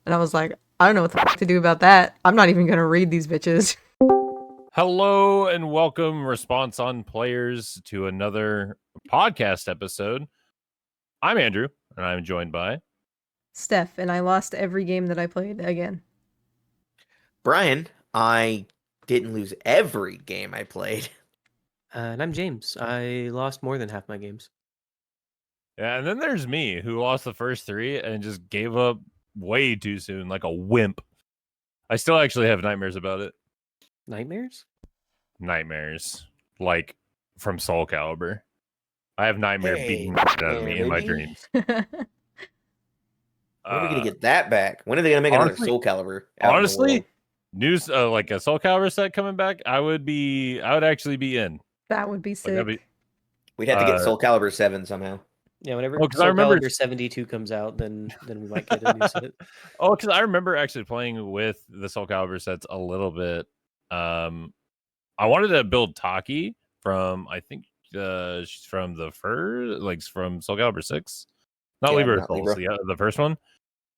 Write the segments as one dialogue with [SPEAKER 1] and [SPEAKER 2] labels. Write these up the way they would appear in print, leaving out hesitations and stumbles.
[SPEAKER 1] And I was like, I don't know what the fuck to do about that. I'm not even gonna read these bitches.
[SPEAKER 2] Hello and welcome, Response on Players, to another podcast episode. I'm Andrew, and I'm joined by
[SPEAKER 1] Steph, and I lost every game that I played again.
[SPEAKER 3] Brian. I didn't lose every game I played.
[SPEAKER 4] And I'm James. I lost more than half my games.
[SPEAKER 2] Yeah, and then there's me, who lost the first three and just gave up way too soon, like a wimp. I still actually have nightmares about it.
[SPEAKER 4] Nightmares?
[SPEAKER 2] Nightmares, like from Soul Calibur. I have nightmare beating
[SPEAKER 3] Hey,
[SPEAKER 2] shit out of me in my
[SPEAKER 3] baby.
[SPEAKER 2] dreams.
[SPEAKER 3] When are we gonna get that back? When are they gonna make another
[SPEAKER 2] honestly-
[SPEAKER 3] Soul Calibur? out in the
[SPEAKER 2] Honestly,
[SPEAKER 3] world?
[SPEAKER 2] news like a Soul Calibur set coming back, I would actually be in.
[SPEAKER 1] That would be sick.
[SPEAKER 2] that'd be-
[SPEAKER 3] We'd have to get Soul Calibur 7 somehow.
[SPEAKER 4] Yeah, whenever
[SPEAKER 2] Oh, 'cause I
[SPEAKER 4] Soul
[SPEAKER 2] remember-
[SPEAKER 4] Calibur 72 comes out, then we might get a new set.
[SPEAKER 2] Oh, because I remember actually playing with the Soul Calibur sets a little bit. I wanted to build Taki from, I think, she's from the first, like from Soul Calibur 6. Not
[SPEAKER 3] Yeah,
[SPEAKER 2] Libra
[SPEAKER 3] not
[SPEAKER 2] Souls,
[SPEAKER 3] Libra.
[SPEAKER 2] the first one.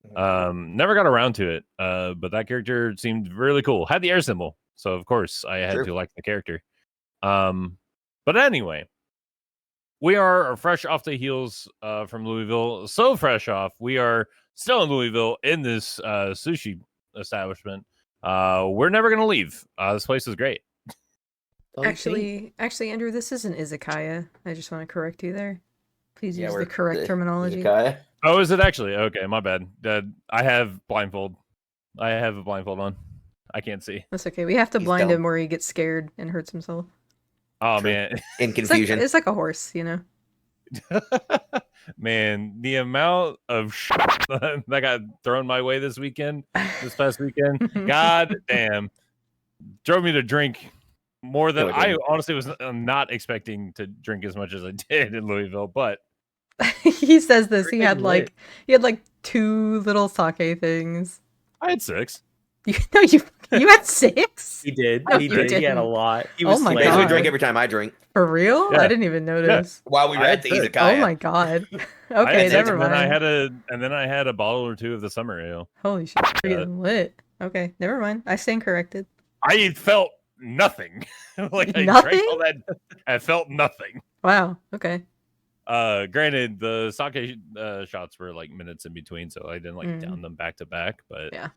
[SPEAKER 2] Never got around to it, but that character seemed really cool. Had the air symbol, so of course I had
[SPEAKER 3] Sure.
[SPEAKER 2] to like the character. But anyway, we are fresh off the heels from Louisville. So fresh off, we are still in Louisville in this sushi establishment. We're never gonna leave. This place is great.
[SPEAKER 1] Actually, Andrew, this is an izakaya. I just want to correct you there. Please use
[SPEAKER 3] we're
[SPEAKER 1] the correct terminology.
[SPEAKER 3] Izakaya.
[SPEAKER 2] Oh, is it actually? Okay, my bad. I have blindfold. I have a blindfold on. I can't see.
[SPEAKER 1] That's okay. We have to
[SPEAKER 3] He's
[SPEAKER 1] blind
[SPEAKER 3] dumb.
[SPEAKER 1] him where he gets scared and hurts himself.
[SPEAKER 2] Oh
[SPEAKER 3] True.
[SPEAKER 2] man.
[SPEAKER 3] In
[SPEAKER 1] It's like,
[SPEAKER 3] confusion.
[SPEAKER 1] it's like a horse, you know?
[SPEAKER 2] Man, the amount of shit that got thrown my way this past weekend, god damn, drove me to drink more than
[SPEAKER 3] No, it
[SPEAKER 2] I
[SPEAKER 3] didn't.
[SPEAKER 2] honestly was not expecting to drink as much as I did in Louisville. But
[SPEAKER 1] He says this. He
[SPEAKER 4] Freaking
[SPEAKER 1] had
[SPEAKER 4] lit.
[SPEAKER 1] like 2 little sake things.
[SPEAKER 2] I had 6.
[SPEAKER 1] You had 6?
[SPEAKER 4] He did.
[SPEAKER 1] No,
[SPEAKER 4] he
[SPEAKER 1] you
[SPEAKER 4] did. He had a
[SPEAKER 1] didn't.
[SPEAKER 4] lot. He
[SPEAKER 1] Oh
[SPEAKER 4] was
[SPEAKER 1] my
[SPEAKER 3] He
[SPEAKER 4] slaying
[SPEAKER 3] basically
[SPEAKER 1] God.
[SPEAKER 3] drink every time I drink.
[SPEAKER 1] For real?
[SPEAKER 2] Yeah.
[SPEAKER 1] I didn't even notice.
[SPEAKER 3] While we were
[SPEAKER 2] I
[SPEAKER 3] at the
[SPEAKER 2] had
[SPEAKER 3] Izakaya.
[SPEAKER 1] Oh my God.
[SPEAKER 2] I
[SPEAKER 1] Okay,
[SPEAKER 2] had 6,
[SPEAKER 1] never
[SPEAKER 2] and then
[SPEAKER 1] mind.
[SPEAKER 2] I had a bottle or 2 of the summer ale.
[SPEAKER 1] Holy shit, you're getting lit. Okay, never mind. I stand corrected.
[SPEAKER 2] I felt nothing. Like I
[SPEAKER 1] Nothing?
[SPEAKER 2] drank all that. I felt nothing.
[SPEAKER 1] Wow. Okay.
[SPEAKER 2] Granted, the sake shots were like minutes in between, so I didn't like
[SPEAKER 1] Mm.
[SPEAKER 2] down them back to back. But
[SPEAKER 1] Yeah.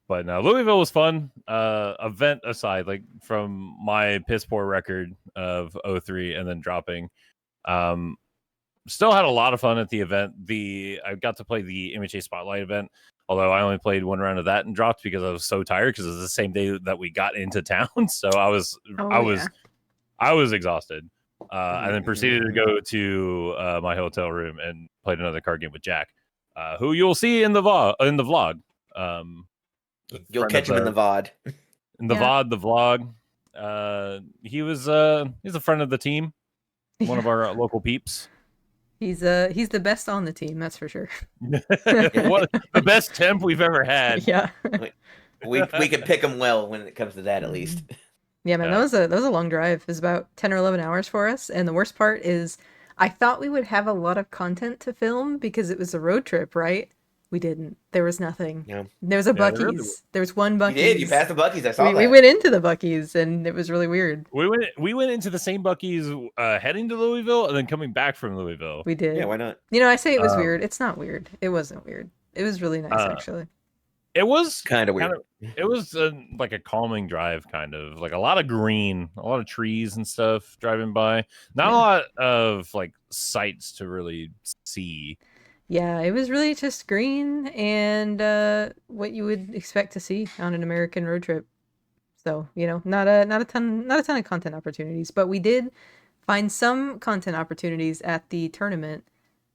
[SPEAKER 2] But no, Louisville was fun. Event aside, like from my piss poor record of 03 and then dropping, still had a lot of fun at the event. I got to play the MHA Spotlight event, although I only played one round of that and dropped because I was so tired because it was the same day that we got into town. So I was exhausted. And then proceeded to go to my hotel room and played another card game with Jack, who you'll see in the vlog.
[SPEAKER 3] You'll
[SPEAKER 2] friend
[SPEAKER 3] catch
[SPEAKER 2] of
[SPEAKER 3] him in the VOD.
[SPEAKER 2] in the
[SPEAKER 1] Yeah.
[SPEAKER 2] VOD, the vlog. He's a friend of the team, one of our local peeps.
[SPEAKER 1] He's the best on the team, that's for sure.
[SPEAKER 2] The best temp we've ever had.
[SPEAKER 1] Yeah.
[SPEAKER 3] We can pick him well when it comes to that, at least.
[SPEAKER 1] Yeah, man,
[SPEAKER 2] Yeah.
[SPEAKER 1] that was a long drive. It was about 10 or 11 hours for us, and the worst part is I thought we would have a lot of content to film because it was a road trip, right? We didn't. There was nothing.
[SPEAKER 3] Yeah.
[SPEAKER 1] There was a
[SPEAKER 2] Yeah, there really
[SPEAKER 1] Buc-ee's. There was one
[SPEAKER 3] You
[SPEAKER 1] Buc-ee's.
[SPEAKER 3] did. You passed the Buc-ee's. I saw
[SPEAKER 1] we
[SPEAKER 3] that.
[SPEAKER 1] went into the Buc-ee's, and it was really weird.
[SPEAKER 2] We went into the same Buc-ee's heading to Louisville and then coming back from Louisville.
[SPEAKER 1] We did.
[SPEAKER 3] Yeah, why not?
[SPEAKER 1] You know, I say it was
[SPEAKER 2] Um,
[SPEAKER 1] weird. It's not weird. It wasn't weird. It was really nice, actually.
[SPEAKER 2] It was
[SPEAKER 3] Kind of weird.
[SPEAKER 2] It was like a calming drive, kind of like a lot of green, a lot of trees and stuff driving by. Not a
[SPEAKER 1] Yeah.
[SPEAKER 2] lot of like sights to really see.
[SPEAKER 1] Yeah, it was really just green and what you would expect to see on an American road trip. So, you know, not a ton of content opportunities, but we did find some content opportunities at the tournament.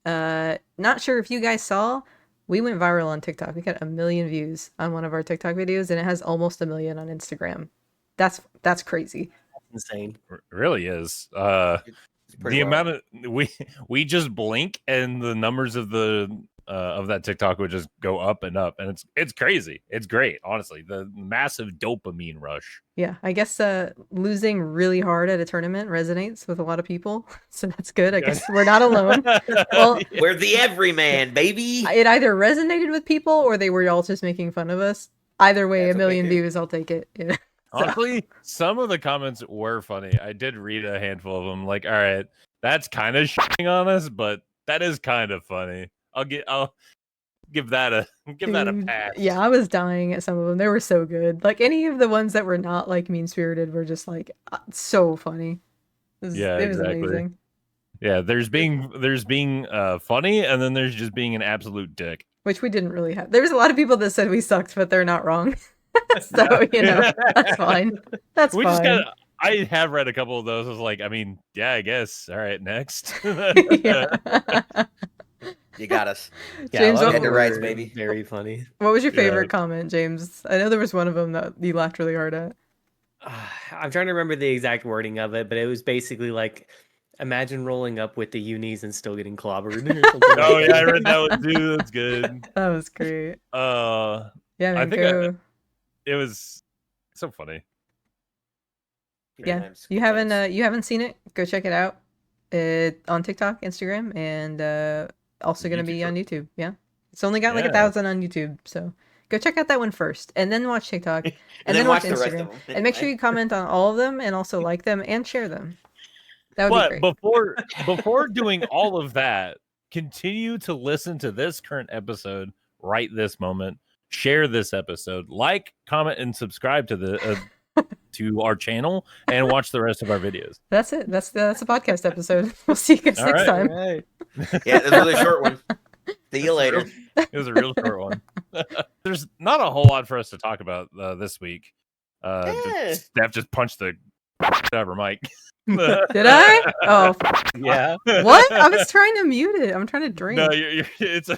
[SPEAKER 1] Not sure if you guys saw, we went viral on TikTok. We got 1 million views on one of our TikTok videos, and it has almost 1 million on Instagram. That's crazy.
[SPEAKER 4] Insane.
[SPEAKER 2] It really is.
[SPEAKER 3] It's pretty
[SPEAKER 2] The
[SPEAKER 3] wild.
[SPEAKER 2] amount of we just blink and the numbers of the of that TikTok would just go up and up, and it's crazy. It's great, honestly. The massive dopamine rush.
[SPEAKER 1] Yeah, I guess losing really hard at a tournament resonates with a lot of people, so that's good. I guess we're not alone. Well,
[SPEAKER 3] We're the everyman, baby.
[SPEAKER 1] it either resonated with people or they were all just making fun of us. Either way,
[SPEAKER 3] That's
[SPEAKER 1] a million
[SPEAKER 3] okay, too.
[SPEAKER 1] views, I'll take it. Yeah.
[SPEAKER 2] Honestly, some of the comments were funny. I did read a handful of them. Like, all right, that's kind of shitting on us, but that is kind of funny. I'll give that a
[SPEAKER 1] Dude,
[SPEAKER 2] pass.
[SPEAKER 1] yeah, I was dying at some of them. They were so good. Like any of the ones that were not like mean spirited were just like so funny.
[SPEAKER 2] Yeah,
[SPEAKER 1] It was
[SPEAKER 2] exactly.
[SPEAKER 1] amazing.
[SPEAKER 2] Yeah, there's being funny, and then there's just being an absolute dick.
[SPEAKER 1] Which we didn't really have. There was a lot of people that said we sucked, but they're not wrong. So that's fine. That's
[SPEAKER 2] We
[SPEAKER 1] fine.
[SPEAKER 2] just I have read a couple of those. I was like, I mean, yeah, I guess. All right, next.
[SPEAKER 1] Yeah.
[SPEAKER 3] You got us.
[SPEAKER 1] James,
[SPEAKER 4] a lot
[SPEAKER 1] what-
[SPEAKER 4] of them
[SPEAKER 3] Rights,
[SPEAKER 4] were
[SPEAKER 3] baby.
[SPEAKER 4] Very funny.
[SPEAKER 1] What was your
[SPEAKER 2] Yeah.
[SPEAKER 1] favorite comment, James? I know there was one of them that you laughed really hard at.
[SPEAKER 4] I'm trying to remember the exact wording of it, but it was basically like, imagine rolling up with the unis and still getting clobbered. Or something
[SPEAKER 2] Oh
[SPEAKER 4] like
[SPEAKER 2] yeah, I
[SPEAKER 4] that.
[SPEAKER 2] read that one too. That's good.
[SPEAKER 1] That was great.
[SPEAKER 2] Yeah,
[SPEAKER 1] Yeah, man,
[SPEAKER 2] think
[SPEAKER 1] go.
[SPEAKER 2] it was so funny.
[SPEAKER 1] Yeah, you haven't seen it? Go check it out. On TikTok, Instagram, and also gonna be
[SPEAKER 2] YouTube.
[SPEAKER 1] on YouTube. Yeah, it's only got like
[SPEAKER 2] Yeah.
[SPEAKER 1] 1,000 on YouTube, so go check out that one first, and then watch TikTok, and,
[SPEAKER 3] And
[SPEAKER 1] then
[SPEAKER 3] then
[SPEAKER 1] watch
[SPEAKER 3] watch the rest of
[SPEAKER 1] Instagram,
[SPEAKER 3] them.
[SPEAKER 1] and make sure you comment on all of them, and also like them and share them. That would be
[SPEAKER 2] But
[SPEAKER 1] great.
[SPEAKER 2] before doing all of that, continue to listen to this current episode right this moment. Share this episode, like, comment, and subscribe to the to our channel, and watch the rest of our videos.
[SPEAKER 1] That's it. That's a podcast episode. We'll see you guys
[SPEAKER 2] All
[SPEAKER 1] next
[SPEAKER 2] right.
[SPEAKER 1] time.
[SPEAKER 4] Right.
[SPEAKER 3] Yeah, this was a short one. See you later.
[SPEAKER 2] It was a real short one. There's not a whole lot for us to talk about this week.
[SPEAKER 3] Yeah.
[SPEAKER 2] Steph just punched the ever mic.
[SPEAKER 1] Did I? Oh,
[SPEAKER 4] Yeah.
[SPEAKER 1] what? I was trying to mute it. I'm trying to drink.
[SPEAKER 2] No, you're it's a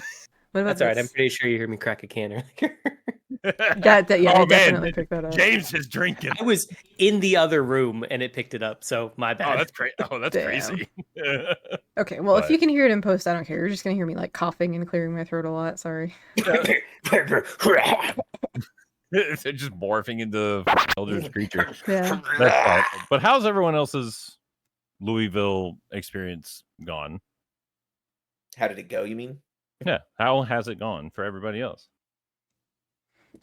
[SPEAKER 1] What about
[SPEAKER 4] That's all right. I'm
[SPEAKER 1] this?
[SPEAKER 4] pretty sure you heard me crack a can earlier.
[SPEAKER 1] Yeah,
[SPEAKER 2] Oh,
[SPEAKER 1] I
[SPEAKER 2] man,
[SPEAKER 1] definitely picked that up.
[SPEAKER 2] James is drinking.
[SPEAKER 4] I was in the other room and it picked it up, so my bad.
[SPEAKER 2] Oh, that's crazy. Oh, that's
[SPEAKER 1] Damn.
[SPEAKER 2] crazy.
[SPEAKER 1] Okay, well, if
[SPEAKER 2] But-
[SPEAKER 1] you can hear it in post, I don't care. You're just gonna hear me like coughing and clearing my throat a lot. Sorry.
[SPEAKER 2] It's just morphing into Eldritch creature.
[SPEAKER 1] Yeah.
[SPEAKER 2] That's fine. But how's everyone else's Louisville experience gone?
[SPEAKER 3] How did it go, you mean?
[SPEAKER 2] Yeah, how has it gone for everybody else?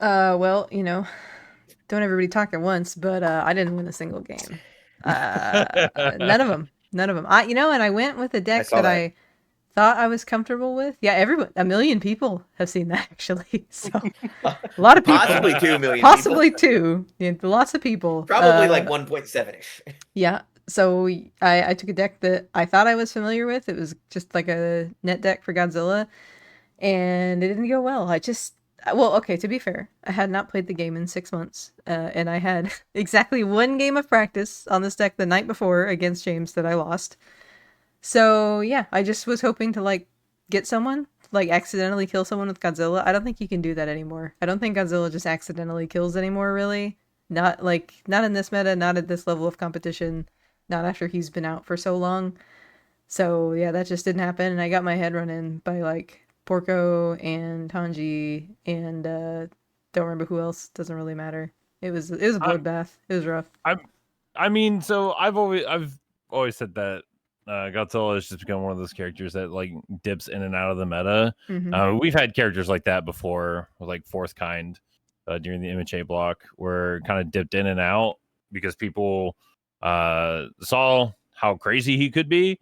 [SPEAKER 1] Well, don't everybody talk at once, but I didn't win a single game. None of them. None of them. And I went with a deck
[SPEAKER 3] saw
[SPEAKER 1] that
[SPEAKER 3] that.
[SPEAKER 1] I thought I was comfortable with. Yeah, a million people have seen that actually. So a lot of people.
[SPEAKER 3] Possibly 2 million.
[SPEAKER 1] Possibly two. Yeah, lots of people.
[SPEAKER 3] Probably like 1.7-ish.
[SPEAKER 1] Yeah. So I took a deck that I thought I was familiar with. It was just like a net deck for Godzilla, and it didn't go well. Okay, to be fair, I had not played the game in 6 months, and I had exactly one game of practice on this deck the night before against James that I lost. So yeah, I just was hoping to like get someone, like accidentally kill someone with Godzilla. I don't think you can do that anymore. I don't think Godzilla just accidentally kills anymore, really. Not in this meta, not at this level of competition, not after he's been out for so long. So yeah, that just didn't happen, and I got my head run in by like Porco and Tanji and don't remember who else. Doesn't really matter. It was a bloodbath. It was rough.
[SPEAKER 2] I mean, so I've always said that Godzilla has just become one of those characters that like dips in and out of the meta.
[SPEAKER 1] Mhm.
[SPEAKER 2] We've had characters like that before, with like Fourth Kind during the MHA block, where kind of dipped in and out because people saw how crazy he could be,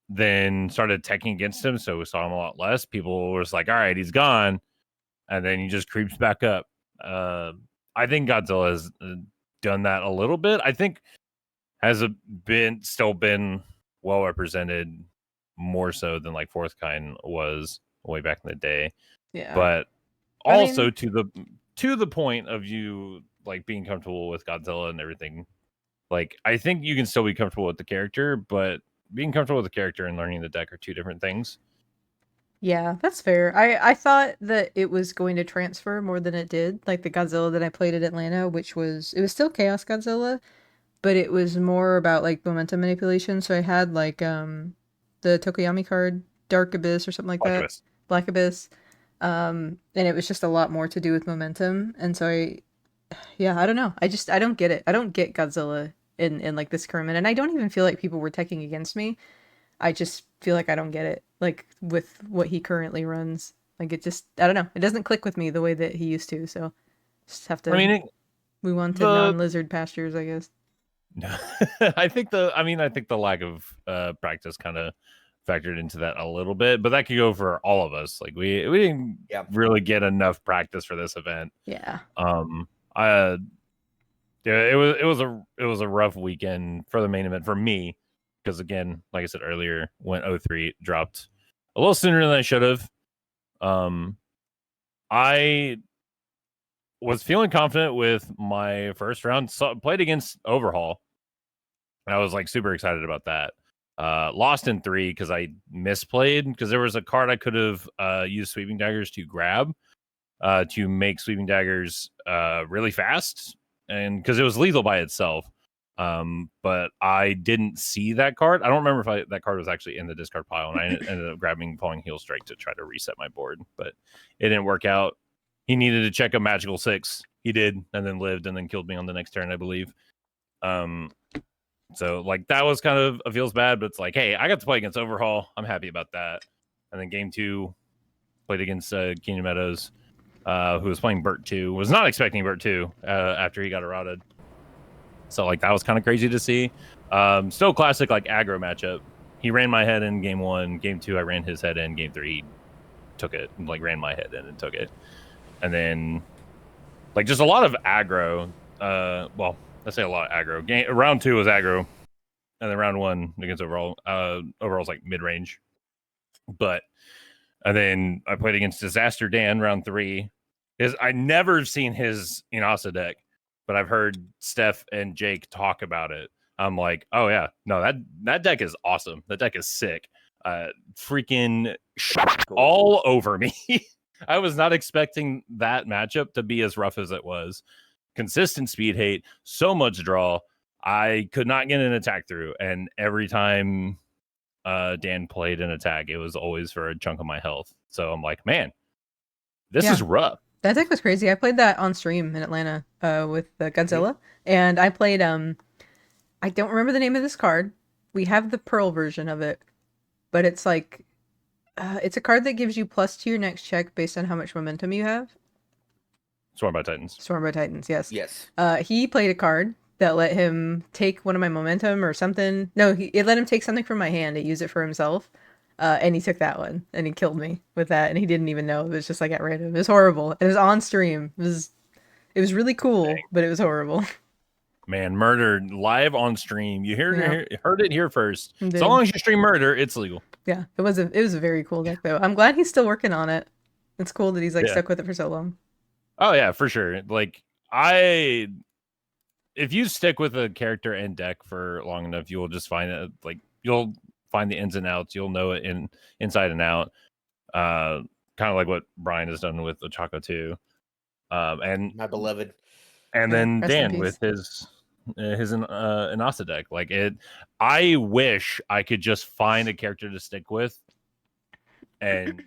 [SPEAKER 2] then started attacking against him, so we saw him a lot less. People were just like, all right, he's gone, and then he just creeps back up. I think Godzilla has done that a little bit. I think has still been well represented, more so than like Fourth Kind was way back in the day.
[SPEAKER 1] Yeah.
[SPEAKER 2] But
[SPEAKER 1] I mean-
[SPEAKER 2] also to the point of you like being comfortable with Godzilla and everything. Like, I think you can still be comfortable with the character, but being comfortable with the character and learning the deck are two different things.
[SPEAKER 1] Yeah, that's fair. I thought that it was going to transfer more than it did. Like the Godzilla that I played at Atlanta, it was still Chaos Godzilla, but it was more about like momentum manipulation. So I had like the Tokoyami card, Dark Abyss or something like that.
[SPEAKER 2] Archivist.
[SPEAKER 1] Black Abyss. And it was just a lot more to do with momentum. And so I don't know. I don't get it. I don't get Godzilla in like this current, and I don't even feel like people were teching against me. I just feel like I don't get it, like with what he currently runs. Like it just, I don't know. It doesn't click with me the way that he used to. So just have to move on to non-lizard pastures, I guess.
[SPEAKER 2] I think the lack of practice kind of factored into that a little bit, but that could go for all of us. Like we didn't really get enough practice for this event.
[SPEAKER 1] Yeah.
[SPEAKER 2] It was a rough weekend for the main event for me, because again, like I said earlier, went 0-3, dropped a little sooner than I should have. I was feeling confident with my first round. Played against Overhaul. I was like super excited about that. Lost in 3 because I misplayed, because there was a card I could have used Sweeping Daggers to grab to make Sweeping Daggers really fast, and because it was lethal by itself. But I didn't see that card. I don't remember if that card was actually in the discard pile, and I ended up grabbing Falling Heel Strike to try to reset my board, but it didn't work out. He needed to check a magical 6. He did, and then lived, and then killed me on the next turn, I believe. So like that was kind of feels bad, but it's like, hey, I got to play against Overhaul. I'm happy about that. And then game 2, played against Keenan Meadows, who was playing Burt 2. Was not expecting Burt 2 after he got eroded. So like that was kind of crazy to see. Still classic like aggro matchup. He ran my head in game 1. Game 2, I ran his head in. Game 3, he took it, and like ran my head in and took it. And then like just a lot of aggro. Well, let's say a lot of aggro. Round 2 was aggro, and then round 1 against Overhaul. Overhaul's like mid range, and then I played against Disaster Dan round 3. I never seen his Inasa deck, but I've heard Steph and Jake talk about it. I'm like, oh yeah, no, that deck is awesome. That deck is sick. Freaking all over me. I was not expecting that matchup to be as rough as it was. Consistent speed hate, so much draw. I could not get an attack through, and every time Dan played an attack, it was always for a chunk of my health. So I'm like, man, this is rough.
[SPEAKER 1] That deck was crazy. I played that on stream in Atlanta with Godzilla, and I played I don't remember the name of this card. We have the Pearl version of it, but it's like it's a card that gives you plus to your next check based on how much momentum you have.
[SPEAKER 2] Sworn by Titans.
[SPEAKER 1] Sworn by Titans, yes.
[SPEAKER 3] Yes.
[SPEAKER 1] He played a card that let him take one of my momentum or something. No, it let him take something from my hand and use it for himself. And he took that one, and he killed me with that, and he didn't even know. It was just like at random. It was horrible. It was on stream. It was really cool, but it was horrible.
[SPEAKER 2] Man, murder live on stream. You heard it here first.
[SPEAKER 1] Indeed.
[SPEAKER 2] As long as you stream murder, it's legal.
[SPEAKER 1] Yeah, it was a very cool deck though. I'm glad he's still working on it. It's cool that he's stuck with it for so long.
[SPEAKER 2] Oh yeah, for sure. Like if you stick with a character and deck for long enough, you will just find it. Like you'll find the ins and outs. You'll know it inside and out. Kind of like what Brian has done with Ochako too. And
[SPEAKER 3] my beloved.
[SPEAKER 2] And then Dan with his Inasa deck. Like I wish I could just find a character to stick with and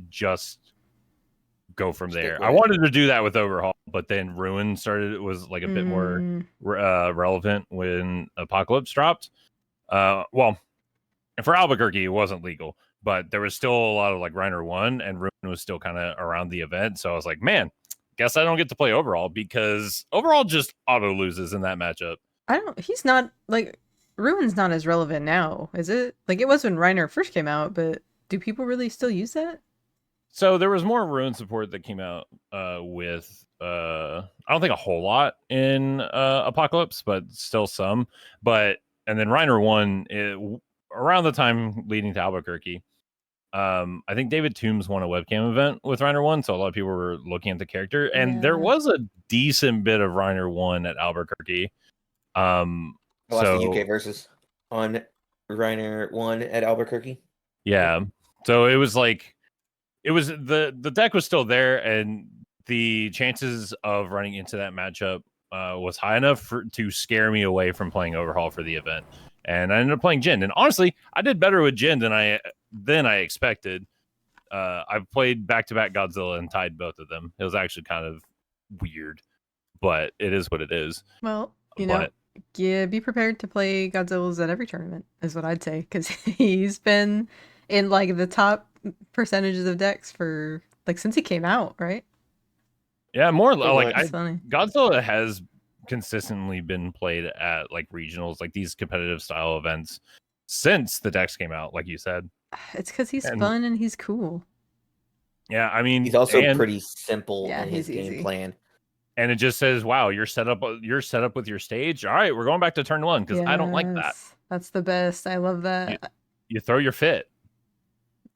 [SPEAKER 2] just go from there. I wanted to do that with Overhaul, but then Ruin was like a bit more relevant when Apocalypse dropped. Well, for Albuquerque, it wasn't legal, but there was still a lot of like Reiner 1, and Ruin was still kind of around the event. So I was like, man, guess I don't get to play Overhaul, because Overhaul just auto loses in that matchup.
[SPEAKER 1] He's not like Ruin's not as relevant now, is it? Like it was when Reiner first came out, but do people really still use that?
[SPEAKER 2] So there was more Ruin support that came out with I don't think a whole lot in Apocalypse, but still some. And then Reiner 1 around the time leading to Albuquerque. I think David Toombs won a webcam event with Reiner 1, so a lot of people were looking at the character, and there was a decent bit of Reiner 1 at Albuquerque.
[SPEAKER 3] I watched the UK versus on Reiner 1 at Albuquerque.
[SPEAKER 2] Yeah, so it was like the deck was still there, and the chances of running into that matchup was high enough to scare me away from playing Overhaul for the event. And I ended up playing Jin, and honestly, I did better with Jin than I expected. I've played back-to-back Godzilla and tied both of them. It was actually kind of weird, but it is what it is.
[SPEAKER 1] Well,
[SPEAKER 2] But
[SPEAKER 1] yeah, be prepared to play Godzilla's at every tournament, is what I'd say, because he's been in like the top percentages of decks for like since he came out, right?
[SPEAKER 2] yeah, more
[SPEAKER 3] Pretty
[SPEAKER 2] like
[SPEAKER 3] much.
[SPEAKER 1] It's funny.
[SPEAKER 2] Godzilla has consistently been played at like regionals, like these competitive style events since the decks came out, like you said.
[SPEAKER 1] It's because he's
[SPEAKER 2] And-
[SPEAKER 1] fun and he's cool.
[SPEAKER 2] Yeah, I mean,
[SPEAKER 3] He's also
[SPEAKER 2] and,
[SPEAKER 3] pretty simple
[SPEAKER 1] Yeah,
[SPEAKER 3] in his
[SPEAKER 1] he's
[SPEAKER 3] game
[SPEAKER 1] easy.
[SPEAKER 3] plan.
[SPEAKER 2] and it just says, "Wow, you're set up with your stage. All right, we're going back to turn one because I don't like that.
[SPEAKER 1] Yes, that's the best. I love that.
[SPEAKER 2] You throw your fit.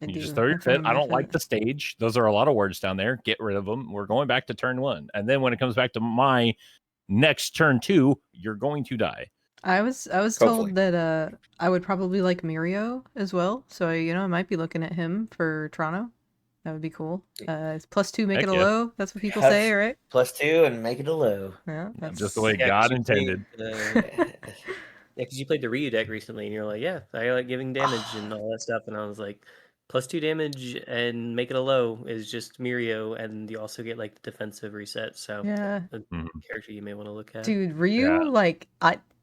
[SPEAKER 1] I
[SPEAKER 2] You
[SPEAKER 1] do.
[SPEAKER 2] just throw your
[SPEAKER 1] throw
[SPEAKER 2] fit. I
[SPEAKER 1] my
[SPEAKER 2] don't like
[SPEAKER 1] fit.
[SPEAKER 2] the stage. Those are a lot of words down there. Get rid of them. We're going back to turn one. And then when it comes back to my next turn two, you're going to die."
[SPEAKER 1] I was
[SPEAKER 3] Hopefully.
[SPEAKER 1] told that I would probably like Mirio as well, so I might be looking at him for Toronto. That would be cool. It's +2, make
[SPEAKER 2] Heck
[SPEAKER 1] it a
[SPEAKER 2] yeah.
[SPEAKER 1] low. That's what people
[SPEAKER 3] Yes.
[SPEAKER 1] say, right?
[SPEAKER 3] +2 and make it a low.
[SPEAKER 1] Yeah, that's
[SPEAKER 2] Just the way
[SPEAKER 4] Yeah, 'cause
[SPEAKER 2] God
[SPEAKER 4] you played,
[SPEAKER 2] intended.
[SPEAKER 4] yeah, because you played the Ryu deck recently, and you're like, yeah, I like giving damage and all that stuff, and I was like, +2 damage and make it a low is just Mirio, and you also get like the defensive reset, so
[SPEAKER 1] Yeah,
[SPEAKER 4] a
[SPEAKER 2] Mhm.
[SPEAKER 4] character you may want to look at.
[SPEAKER 1] dude, Ryu,
[SPEAKER 2] Yeah.
[SPEAKER 1] like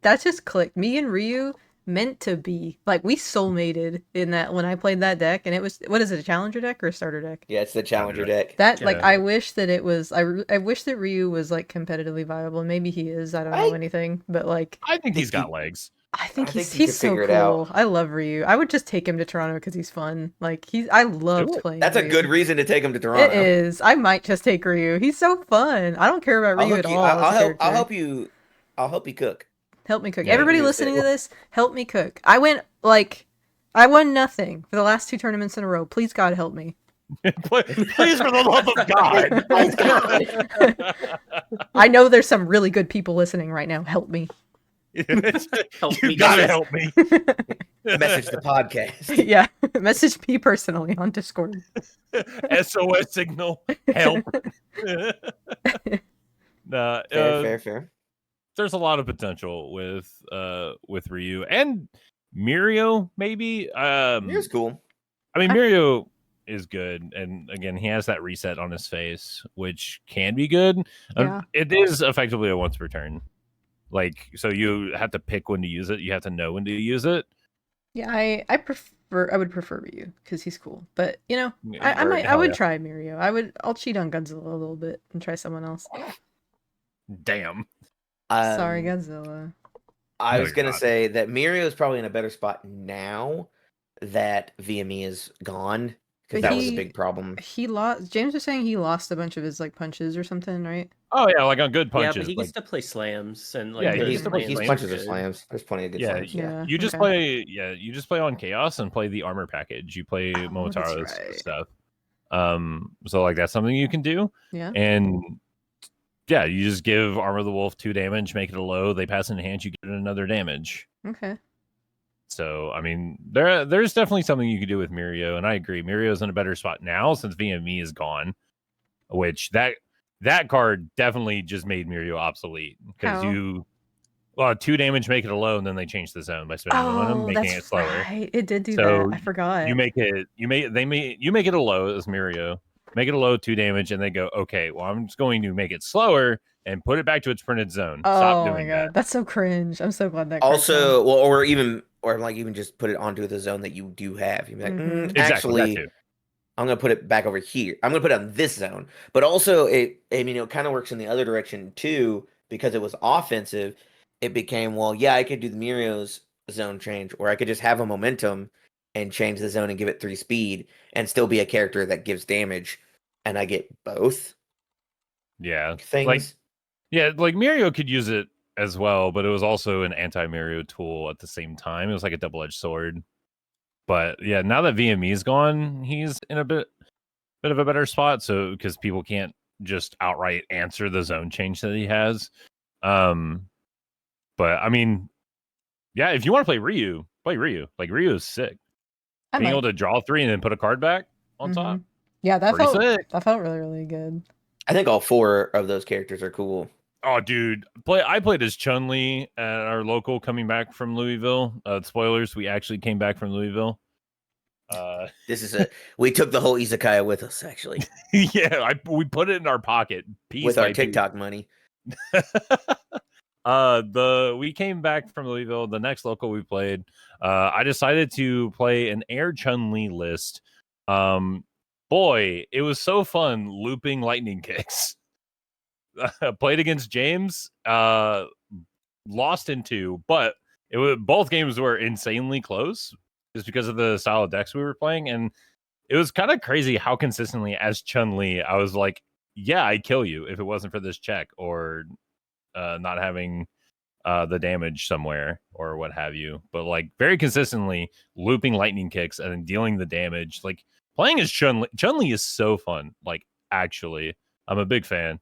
[SPEAKER 1] that just clicked. Me and Ryu meant to be like we soulmated in that when I played that deck, and it was what is it, a challenger deck or a starter deck?
[SPEAKER 3] Yeah, it's the challenger deck.
[SPEAKER 1] That like
[SPEAKER 2] Yeah.
[SPEAKER 1] I wish that it was. I wish that Ryu was like competitively viable. And maybe he is. I don't know anything, but like
[SPEAKER 2] I think he's
[SPEAKER 3] think
[SPEAKER 2] got legs.
[SPEAKER 1] I think
[SPEAKER 3] I think
[SPEAKER 1] he's
[SPEAKER 3] he could
[SPEAKER 1] so
[SPEAKER 3] figure it out.
[SPEAKER 1] cool. I love Ryu. I would just take him to Toronto because he's fun. Like I loved
[SPEAKER 2] it.
[SPEAKER 1] playing.
[SPEAKER 3] That's a
[SPEAKER 1] Ryu.
[SPEAKER 3] good reason to take him to Toronto.
[SPEAKER 1] It is. I might just take Ryu. He's so fun. I don't care about
[SPEAKER 3] I'll
[SPEAKER 1] Ryu
[SPEAKER 3] hook
[SPEAKER 1] at
[SPEAKER 3] you.
[SPEAKER 1] all. as a
[SPEAKER 3] I'll
[SPEAKER 1] character.
[SPEAKER 3] help you. I'll help you cook.
[SPEAKER 1] Help me cook.
[SPEAKER 2] Yeah,
[SPEAKER 1] Everybody
[SPEAKER 3] you
[SPEAKER 1] listening
[SPEAKER 3] say-
[SPEAKER 1] to this, help me cook. I won nothing for the last 2 tournaments in a row. Please God help me.
[SPEAKER 2] Please, for the love of God.
[SPEAKER 3] Please, God.
[SPEAKER 1] I know there's some really good people listening right now. Help me.
[SPEAKER 4] Help
[SPEAKER 2] You
[SPEAKER 4] me,
[SPEAKER 2] gotta
[SPEAKER 4] guys.
[SPEAKER 2] help me.
[SPEAKER 3] Message the podcast.
[SPEAKER 1] Yeah, message me personally on Discord.
[SPEAKER 2] SOS signal. Help. Nah,
[SPEAKER 3] Fair.
[SPEAKER 2] there's a lot of potential with Ryu and Mirio, maybe.
[SPEAKER 3] Here's cool.
[SPEAKER 2] I mean, Mirio is good, and again, he has that reset on his face, which can be good.
[SPEAKER 1] Yeah.
[SPEAKER 2] It is effectively a once per turn. Like, so you have to pick when to use it. You have to know when to use it.
[SPEAKER 1] Yeah, I would prefer Ryu because he's cool. But
[SPEAKER 2] Yeah,
[SPEAKER 1] I
[SPEAKER 2] hell
[SPEAKER 1] would
[SPEAKER 2] yeah.
[SPEAKER 1] try Mirio. I'll cheat on Godzilla a little bit and try someone else.
[SPEAKER 2] Damn.
[SPEAKER 1] Sorry,
[SPEAKER 3] Um,
[SPEAKER 1] Godzilla.
[SPEAKER 3] I
[SPEAKER 2] No,
[SPEAKER 3] was
[SPEAKER 2] you're
[SPEAKER 3] gonna
[SPEAKER 2] not.
[SPEAKER 3] say that Mirio is probably in a better spot now that VME is gone because
[SPEAKER 1] But
[SPEAKER 3] that was a
[SPEAKER 1] he-
[SPEAKER 3] big problem.
[SPEAKER 1] He lost. James was saying he lost a bunch of his like punches or something, right?
[SPEAKER 2] Oh yeah, like on good
[SPEAKER 4] Yeah,
[SPEAKER 2] punches.
[SPEAKER 4] but he
[SPEAKER 2] like,
[SPEAKER 4] gets to play slams and like
[SPEAKER 2] Yeah,
[SPEAKER 4] those
[SPEAKER 2] he's still-
[SPEAKER 4] slams
[SPEAKER 3] He's
[SPEAKER 4] are
[SPEAKER 3] punches or
[SPEAKER 4] good.
[SPEAKER 3] slams. There's plenty of good
[SPEAKER 2] Yeah,
[SPEAKER 3] slams. Yeah.
[SPEAKER 2] you just
[SPEAKER 1] okay.
[SPEAKER 2] play. Yeah, you just play on Chaos and play the armor package. You play
[SPEAKER 1] Oh, that's
[SPEAKER 2] Momotaro's
[SPEAKER 1] right.
[SPEAKER 2] stuff. So like that's something you can do.
[SPEAKER 1] Yeah.
[SPEAKER 2] And yeah, you just give Armor of the Wolf 2 damage, make it a low. They pass in hand, you get another damage.
[SPEAKER 1] Okay.
[SPEAKER 2] So I mean, there's definitely something you could do with Mirio, and I agree. Mirio's in a better spot now since VME is gone, which that card definitely just made Mirio obsolete because
[SPEAKER 1] How?
[SPEAKER 2] 2 damage, make it a low, and then they changed the zone by spending momentum,
[SPEAKER 1] Oh,
[SPEAKER 2] making
[SPEAKER 1] that's
[SPEAKER 2] it slower.
[SPEAKER 1] right. It did do
[SPEAKER 2] So
[SPEAKER 1] that. I forgot.
[SPEAKER 2] You make it a low as Mirio, make it a low 2 damage, and they go, okay, well I'm just going to make it slower and put it back to its printed zone. Stop
[SPEAKER 1] Oh my
[SPEAKER 2] doing
[SPEAKER 1] god,
[SPEAKER 2] that.
[SPEAKER 1] that's so cringe. I'm so glad that. card's
[SPEAKER 3] Also, well, or even just put it onto the zone that you do have. You'd be like,
[SPEAKER 1] Mhm.
[SPEAKER 2] Exactly, that
[SPEAKER 3] actually,
[SPEAKER 2] too.
[SPEAKER 3] I'm gonna put it back over here. I'm gonna put it on this zone. But also, it kind of works in the other direction too because it was offensive. It became, well, yeah, I could do the Mirio's zone change, or I could just have a momentum and change the zone and give it 3 speed and still be a character that gives damage, and I get both
[SPEAKER 2] Yeah.
[SPEAKER 3] things.
[SPEAKER 2] Like Mirio could use it as well, but it was also an anti-Mirio tool at the same time. It was like a double-edged sword. But yeah, now that VME is gone, he's in a bit of a better spot. So because people can't just outright answer the zone change that he has. But I mean, yeah, if you want to play Ryu, play Ryu. Like Ryu is sick.
[SPEAKER 1] I
[SPEAKER 2] Being
[SPEAKER 1] might.
[SPEAKER 2] able to draw 3 and then put a card back on top.
[SPEAKER 1] Mhm. Yeah, that
[SPEAKER 2] Pretty
[SPEAKER 1] felt
[SPEAKER 2] sick.
[SPEAKER 1] really really good.
[SPEAKER 3] I think all 4 of those characters are cool.
[SPEAKER 2] Oh, dude, I played as Chun-Li at our local coming back from Louisville. Spoilers, we actually came back from Louisville.
[SPEAKER 3] This is we took the whole izakaya with us, actually,
[SPEAKER 2] yeah, we put it in our pocket piece
[SPEAKER 3] with our
[SPEAKER 2] by piece.
[SPEAKER 3] TikTok money.
[SPEAKER 2] We came back from Louisville. The next local we played, I decided to play an Air Chun-Li list. Boy, it was so fun looping lightning kicks. Played against James, lost in 2, but both games were insanely close just because of the style of decks we were playing, and it was kind of crazy how consistently as Chun-Li I was like, yeah, I'd kill you if it wasn't for this check or not having the damage somewhere or what have you. But like very consistently looping lightning kicks and then dealing the damage. Like playing as Chun-Li. Chun-Li is so fun. Like actually, I'm a big fan.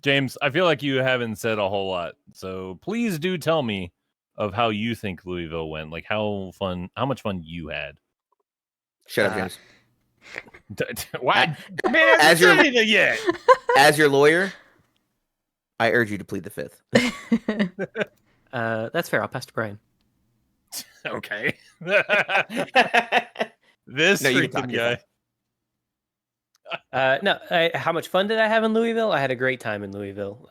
[SPEAKER 2] James, I feel like you haven't said a whole lot, so please do tell me of how you think Louisville went. Like how much fun you had.
[SPEAKER 3] Shut up, James.
[SPEAKER 2] What? Man, I haven't said anything yet.
[SPEAKER 3] As your lawyer, I urge you to plead the fifth.
[SPEAKER 4] That's fair. I'll pass to Brian.
[SPEAKER 2] Okay. This
[SPEAKER 3] No, you can talk,
[SPEAKER 2] freaking
[SPEAKER 3] you're
[SPEAKER 2] guy.
[SPEAKER 4] How much fun did I have in Louisville? I had a great time in Louisville.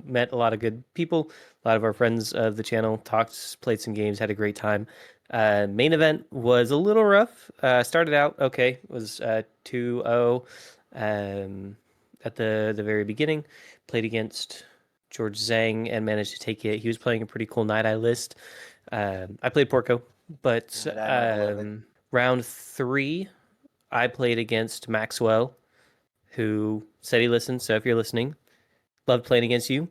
[SPEAKER 4] Met a lot of good people. A lot of our friends of the channel talked, played some games, had a great time. Main event was a little rough. Started out okay. Was 2-0 at the very beginning. Played against George Zhang and managed to take it. He was playing a pretty cool Night Eye list. I played Porco, but round 3, I played against Maxwell, who said he listened. So if you're listening, loved playing against you.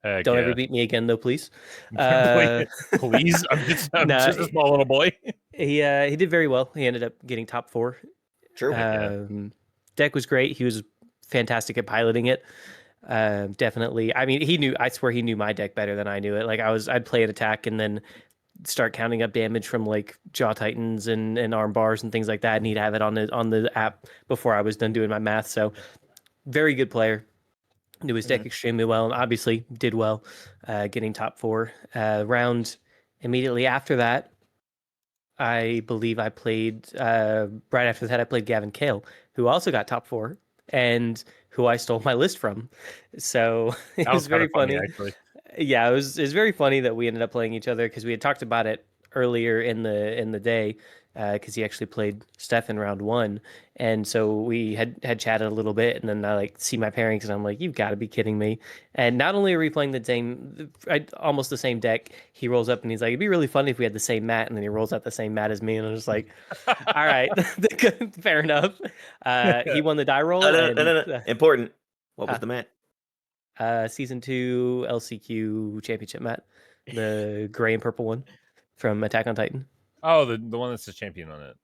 [SPEAKER 2] Heck
[SPEAKER 4] Don't
[SPEAKER 2] yeah.
[SPEAKER 4] ever beat me again, though, please.
[SPEAKER 2] Please, I'm just a small little boy.
[SPEAKER 4] He did very well. He ended up getting top 4.
[SPEAKER 3] True.
[SPEAKER 4] Deck was great. He was fantastic at piloting it. Definitely. I mean, I swear he knew my deck better than I knew it. Like I'd play an attack and then start counting up damage from like Jaw Titans and arm bars and things like that, and he'd have it on the app before I was done doing my math. So very good player. Knew his deck extremely well and obviously did well, getting top 4. Round immediately after that, I believe I played right after that I played Gavin Kale, who also got top 4 and who I stole my list from. So it was very funny.
[SPEAKER 2] Actually.
[SPEAKER 4] Yeah, it was very funny that we ended up playing each other because we had talked about it earlier in the day, because he actually played Steph in round 1, and so we had chatted a little bit, and then I like see my pairings and I'm like, you've got to be kidding me. And not only are we playing almost the same deck, he rolls up and he's like, it'd be really funny if we had the same mat, and then he rolls out the same mat as me, and I'm just like, all right, fair enough. He won the die roll.
[SPEAKER 3] No. Important. What was the mat?
[SPEAKER 4] Season 2 LCQ championship mat, the gray and purple one from Attack on Titan.
[SPEAKER 2] Oh, the one that's the champion on it.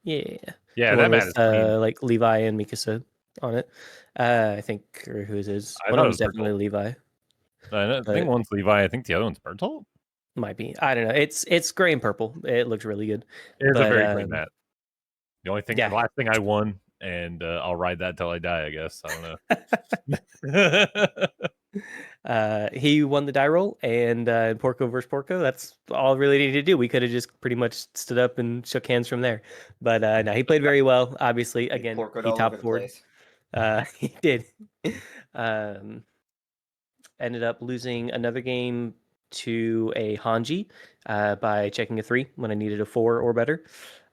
[SPEAKER 4] Yeah,
[SPEAKER 2] That mat is clean.
[SPEAKER 4] like Levi and Mikasa on it. I think, or who is his?
[SPEAKER 2] I
[SPEAKER 4] One
[SPEAKER 2] thought
[SPEAKER 4] of
[SPEAKER 2] it
[SPEAKER 4] them's
[SPEAKER 2] was
[SPEAKER 4] definitely Levi.
[SPEAKER 2] I think one's Levi. I think the other one's Bertolt.
[SPEAKER 4] Might be. I don't know. It's gray and purple. It looks really good.
[SPEAKER 2] It's a very great mat. The only thing,
[SPEAKER 4] yeah.
[SPEAKER 2] the last thing I won, and I'll ride that till I die, I guess. I don't know.
[SPEAKER 4] He won the die roll, and Porco versus Porco. That's all really needed to do. We could have just pretty much stood up and shook hands from there. But no, he played very well. Obviously, again, he top 4. He did. Ended up losing another game to a Hanji by checking a 3 when I needed a 4 or better.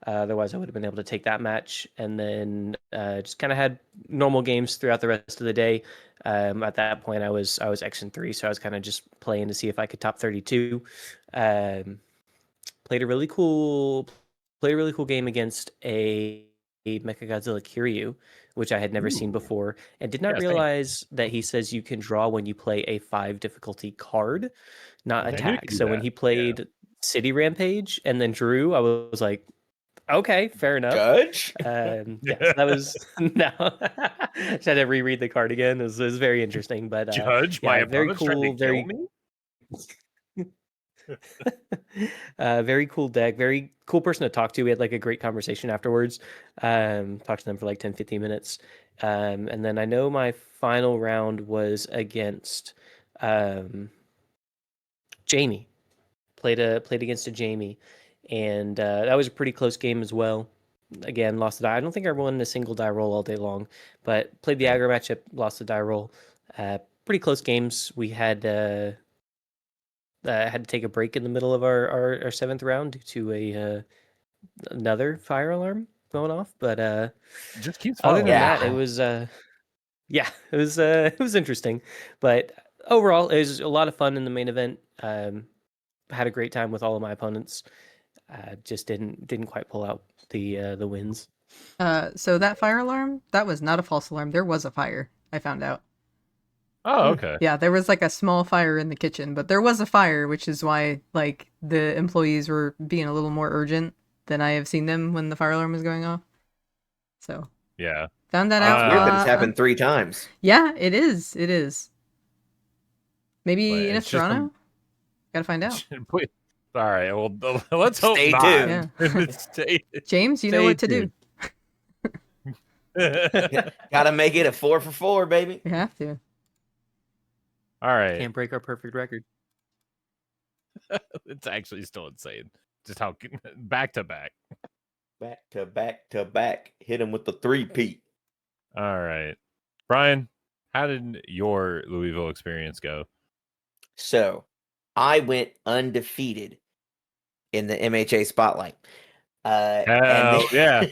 [SPEAKER 4] Otherwise, I would have been able to take that match, and then just kind of had normal games throughout the rest of the day. At that point, I was X and 3, so I was kind of just playing to see if I could top 32. Played a really cool game against a Mechagodzilla Kiryu, which I had never seen before, and did not realize that he says you can draw when you play a 5 difficulty card, not attack. So when he played City Rampage and then drew, I was like, okay, fair enough.
[SPEAKER 3] Judge?
[SPEAKER 4] So that was no. Just had to reread the card again. It was very interesting, but
[SPEAKER 2] Judge, my opponent's
[SPEAKER 4] very cool,
[SPEAKER 2] trying to kill me?
[SPEAKER 4] Very cool deck, very cool person to talk to. We had like a great conversation afterwards. Talked to them for like 10-15 minutes. And then I know my final round was against Jamie. Played against a Jamie, and that was a pretty close game as well. again, lost the die. I don't think I won a single die roll all day long, but played the aggro matchup, lost the die roll. Pretty close games. We had to take a break in the middle of our seventh round due to another fire alarm going off. But
[SPEAKER 2] Just keeps
[SPEAKER 4] other
[SPEAKER 2] following.
[SPEAKER 4] than
[SPEAKER 3] Yeah.
[SPEAKER 4] that, it was it was interesting. But overall, it was a lot of fun in the main event. Had a great time with all of my opponents. Just didn't quite pull out the wins.
[SPEAKER 1] So that fire alarm, that was not a false alarm. There was a fire, I found out.
[SPEAKER 2] Oh, okay.
[SPEAKER 1] Yeah, there was like a small fire in the kitchen, but there was a fire, which is why like the employees were being a little more urgent than I have seen them when the fire alarm was going off. So
[SPEAKER 2] Yeah.
[SPEAKER 1] found that
[SPEAKER 3] It's
[SPEAKER 1] out.
[SPEAKER 3] weird that it's happened 3 times.
[SPEAKER 1] Yeah, it is. It is. Maybe
[SPEAKER 2] But
[SPEAKER 1] in
[SPEAKER 2] it's just
[SPEAKER 1] Toronto. Gotta find out.
[SPEAKER 2] All right. Well, let's hope
[SPEAKER 3] Stay
[SPEAKER 2] not.
[SPEAKER 3] tuned.
[SPEAKER 2] Stay.
[SPEAKER 1] James, you know
[SPEAKER 2] Stay
[SPEAKER 1] what to do.
[SPEAKER 3] Gotta make it a 4 for 4, baby.
[SPEAKER 1] You have to.
[SPEAKER 2] All right.
[SPEAKER 4] Can't break our perfect record.
[SPEAKER 2] It's actually still insane. Just how back to back.
[SPEAKER 3] Back to back to back. Hit him with the 3-peat.
[SPEAKER 2] All right. Brian, how did your Louisville experience go?
[SPEAKER 3] So, I went undefeated in the MHA Spotlight.
[SPEAKER 2] Hell yeah.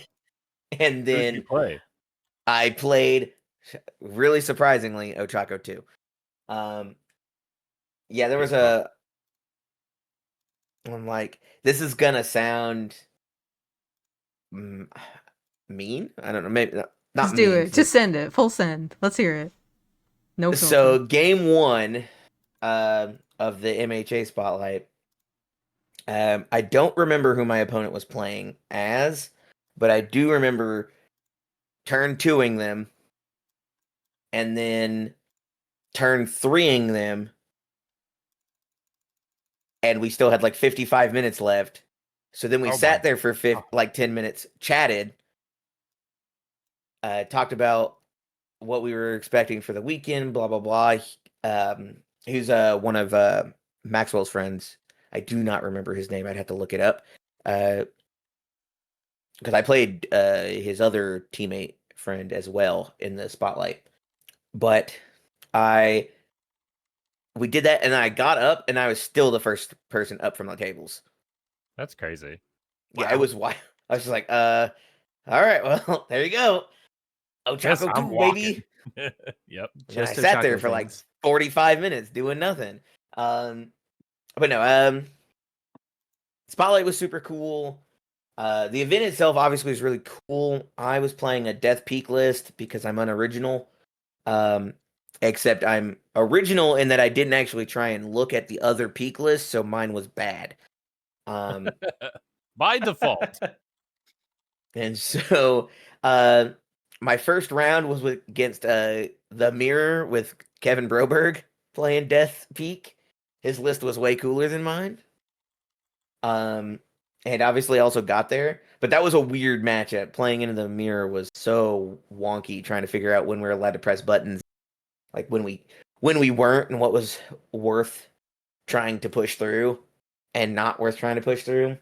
[SPEAKER 3] And
[SPEAKER 2] Who did you
[SPEAKER 3] then
[SPEAKER 2] play?
[SPEAKER 3] I played, really surprisingly, Ochako 2. Yeah, there was I'm like, this is gonna sound mean. I don't know, maybe not
[SPEAKER 1] Just
[SPEAKER 3] mean.
[SPEAKER 1] do it. Just send it. Full send. Let's hear it. No filter.
[SPEAKER 3] So game 1 of the MHA Spotlight, I don't remember who my opponent was playing as, but I do remember turn 2ing them and then turn 3ing them, and we still had like 55 minutes left. So then we sat there for 10 minutes, chatted, talked about what we were expecting for the weekend, blah, blah, blah. He's one of Maxwell's friends. I do not remember his name. I'd have to look it up. Because I played his other teammate friend as well in the Spotlight. But we did that, and I got up, and I was still the first person up from the tables.
[SPEAKER 2] That's crazy.
[SPEAKER 3] Yeah,
[SPEAKER 2] Wow.
[SPEAKER 3] it was wild. I was just like, all right, well, there you go. Ochako 2, baby.
[SPEAKER 2] Yep.
[SPEAKER 3] And I sat there for like 45 minutes doing nothing. But no, Spotlight was super cool. The event itself obviously was really cool. I was playing a Death Peak list because I'm unoriginal. Except I'm original in that I didn't actually try and look at the other peak list, so mine was bad.
[SPEAKER 2] By default.
[SPEAKER 3] And so my first round was against The Mirror with Kevin Broberg playing Death Peak. His list was way cooler than mine. And obviously also got there. But that was a weird matchup. Playing into The Mirror was so wonky, trying to figure out when we were allowed to press buttons. Like when we weren't, and what was worth trying to push through and not worth trying to push through.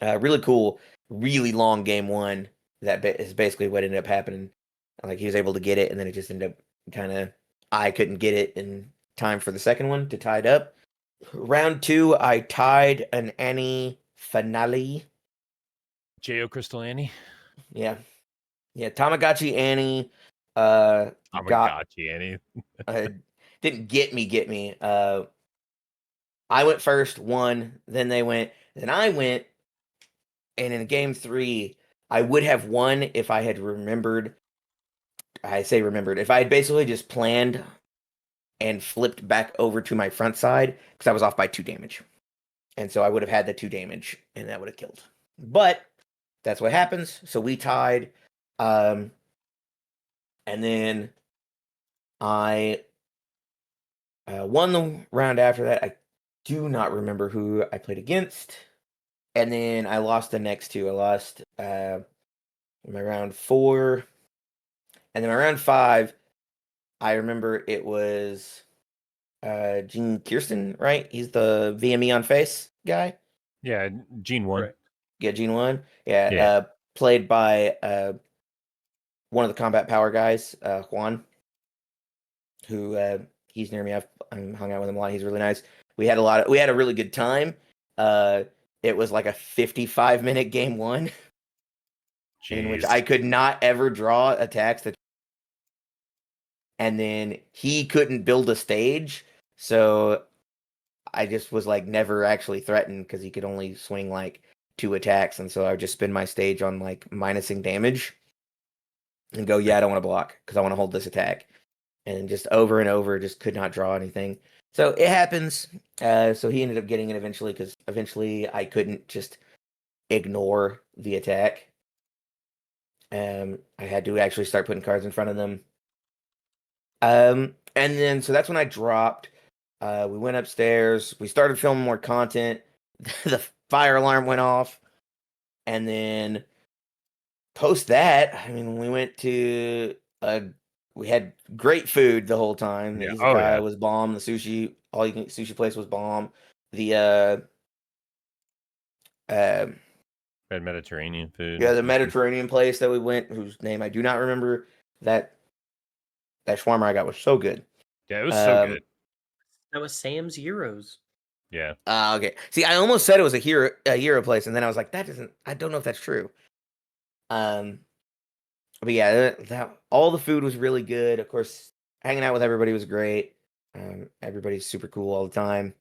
[SPEAKER 3] Really cool, really long game 1. That is basically what ended up happening. Like he was able to get it, and then it just ended up I couldn't get it in time for the second one to tie it up. Round 2, I tied an Annie finale.
[SPEAKER 2] J.O. Crystal Annie.
[SPEAKER 3] Yeah. Tamagotchi Annie.
[SPEAKER 2] Tamagotchi Annie.
[SPEAKER 3] Didn't get me. I went first, won. Then they went. Then I went. And in game 3, I would have won if I had remembered. I say remembered. If I had basically just planned and flipped back over to my front side, because I was off by 2 damage. And so I would have had the 2 damage, and that would have killed. But that's what happens. So we tied. And then I won the round after that. I do not remember who I played against. And then I lost the next 2. I lost my round 4. And then my round 5, I remember it was Gene Kirsten, right? He's the VME on face guy.
[SPEAKER 2] Yeah, Gene won.
[SPEAKER 4] Right.
[SPEAKER 3] Yeah, Gene won. Yeah.
[SPEAKER 2] Yeah.
[SPEAKER 3] played by one of the combat power guys, Juan, who he's near me. I've hung out with him a lot. He's really nice. We had a really good time. It was like a 55-minute game one in which
[SPEAKER 2] Jeez.
[SPEAKER 3] I could not ever draw attacks and then he couldn't build a stage, so I just was like never actually threatened because he could only swing like 2 attacks, and so I would just spend my stage on like minusing damage and go, yeah, I don't want to block because I want to hold this attack, and just over and over, just could not draw anything. So it happens. So he ended up getting it eventually because eventually I couldn't just ignore the attack. I had to actually start putting cards in front of them. And then so that's when I dropped. We went upstairs. We started filming more content. The fire alarm went off, and then post that, I mean, we went to we had great food the whole time. The
[SPEAKER 2] Yeah.
[SPEAKER 3] izakaya was bomb. The sushi, all you can sushi place was bomb. The
[SPEAKER 2] Had Mediterranean food.
[SPEAKER 3] yeah, the Mediterranean place that we went, whose name I do not remember. That shawarma I got was so good.
[SPEAKER 2] Yeah, it was so good.
[SPEAKER 4] That was Sam's Euros.
[SPEAKER 2] Yeah.
[SPEAKER 3] Okay. See, I almost said it was a Euro place, and then I was like, I don't know if that's true. But yeah, that all the food was really good. Of course, hanging out with everybody was great. Everybody's super cool all the time.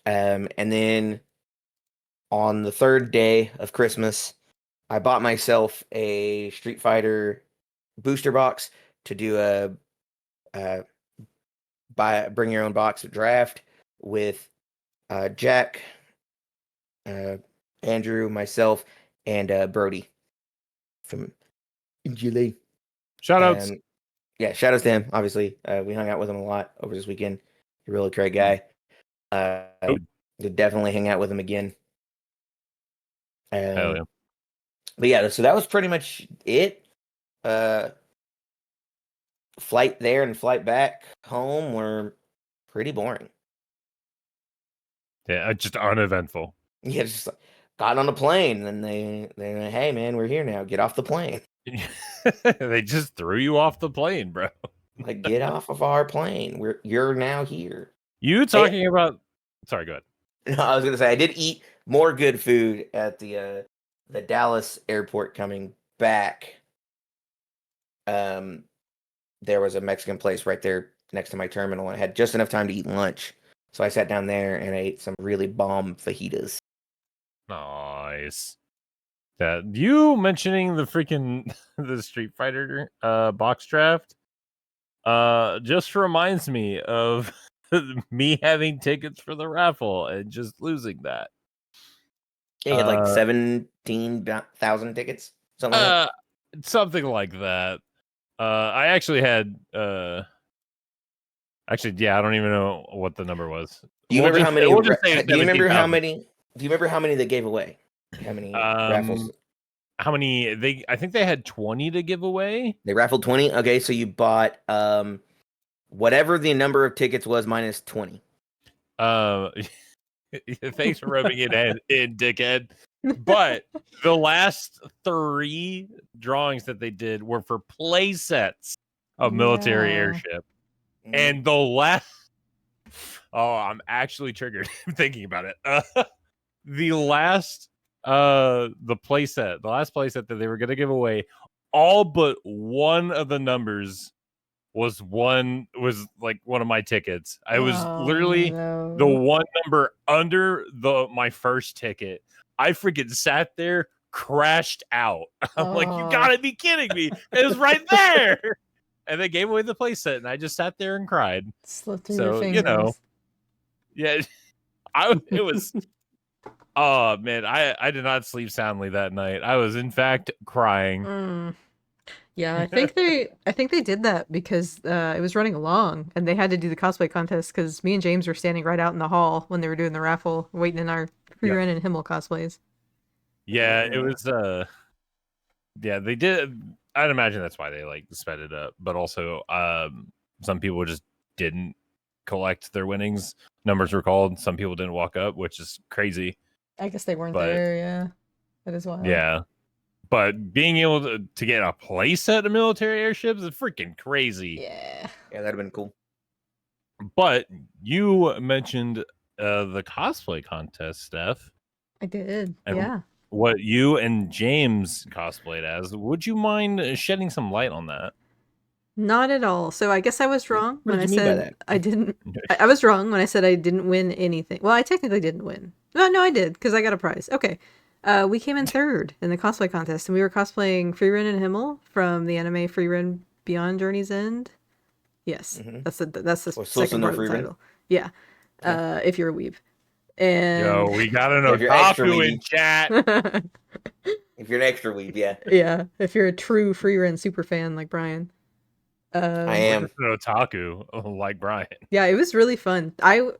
[SPEAKER 3] And then on the 3rd day of Christmas, I bought myself a Street Fighter booster box to do a bring your own box draft with Jack, Andrew, myself, and Brody from Chun-Li.
[SPEAKER 2] Shout outs.
[SPEAKER 3] Yeah, shout outs to him. Obviously, we hung out with him a lot over this weekend. He's a really great guy. Would definitely hang out with him again.
[SPEAKER 2] Hell yeah.
[SPEAKER 3] But yeah, so that was pretty much it. Flight there and flight back home were pretty boring.
[SPEAKER 2] Yeah, just uneventful.
[SPEAKER 3] Yeah, just got on a plane, and they hey man, we're here now. Get off the plane.
[SPEAKER 2] They just threw you off the plane, bro.
[SPEAKER 3] Like, get off of our plane. You're now here.
[SPEAKER 2] You talking about? Sorry, go ahead.
[SPEAKER 3] No, I was gonna say I did eat more good food at the Dallas airport coming back. There was a Mexican place right there next to my terminal, and I had just enough time to eat lunch. So I sat down there and I ate some really bomb fajitas.
[SPEAKER 2] Nice. That you mentioning the freaking the Street Fighter box draft just reminds me of me having tickets for the raffle and just losing that.
[SPEAKER 3] Yeah, you had like 17,000 tickets, something like that.
[SPEAKER 2] Something like that. I actually had yeah, I don't even know what the number was.
[SPEAKER 3] Do you remember how many? Do you remember how
[SPEAKER 2] 17,000.
[SPEAKER 3] many? Do you remember how many they gave away? How many raffles?
[SPEAKER 2] How many? I think they had 20 to give away.
[SPEAKER 3] They raffled 20. Okay, so you bought whatever the number of tickets was minus 20.
[SPEAKER 2] Thanks for rubbing it in, dickhead. But the last 3 drawings that they did were for play sets of military airship. And the last I'm actually triggered thinking about it. The last the last playset that they were going to give away, all but one of the numbers was like one of my tickets. I was literally the one number under my first ticket. I freaking sat there, crashed out. I'm like, you gotta be kidding me. It was right there. And they gave away the playset, and I just sat there and cried.
[SPEAKER 1] Slipped through your fingers.
[SPEAKER 2] You know, yeah, it was. Oh man, I did not sleep soundly that night. I was in fact crying.
[SPEAKER 1] Yeah, I think they did that because it was running along, and they had to do the cosplay contest because me and James were standing right out in the hall when they were doing the raffle, waiting in our Ren and Himmel cosplays.
[SPEAKER 2] Yeah, it was. Yeah, they did. I'd imagine that's why they like sped it up, but also some people just didn't collect their winnings. Numbers were called. Some people didn't walk up, which is crazy.
[SPEAKER 1] I guess they weren't there. Yeah, that is wild.
[SPEAKER 2] Yeah, but being able to get a playset of military airships is freaking crazy.
[SPEAKER 1] Yeah.
[SPEAKER 3] Yeah, that'd have been cool.
[SPEAKER 2] But you mentioned the cosplay contest, Steph.
[SPEAKER 1] I did.
[SPEAKER 2] And
[SPEAKER 1] yeah.
[SPEAKER 2] what you and James cosplayed as. Would you mind shedding some light on that?
[SPEAKER 1] Not at all. So I guess I was wrong
[SPEAKER 3] What
[SPEAKER 1] when I
[SPEAKER 3] did you mean by
[SPEAKER 1] said
[SPEAKER 3] that?
[SPEAKER 1] I didn't. I was wrong when I said I didn't win anything. Well, I technically didn't win. No, I did because I got a prize. Okay. We came in third in the cosplay contest, and we were cosplaying Freerun and Himmel from the anime Freerun Beyond Journey's End. Yes, that's the
[SPEAKER 3] Or
[SPEAKER 1] second part of the
[SPEAKER 3] Freerun.
[SPEAKER 1] title. Yeah. If you're a weeb. And
[SPEAKER 2] Yo, we got an
[SPEAKER 3] If you're extra
[SPEAKER 2] otaku in
[SPEAKER 3] weeby.
[SPEAKER 2] chat.
[SPEAKER 3] If you're an extra weeb, yeah.
[SPEAKER 1] yeah, if you're a true Freerun super fan like Brian.
[SPEAKER 3] I am.
[SPEAKER 2] An otaku like Brian.
[SPEAKER 1] Yeah, it was really fun. I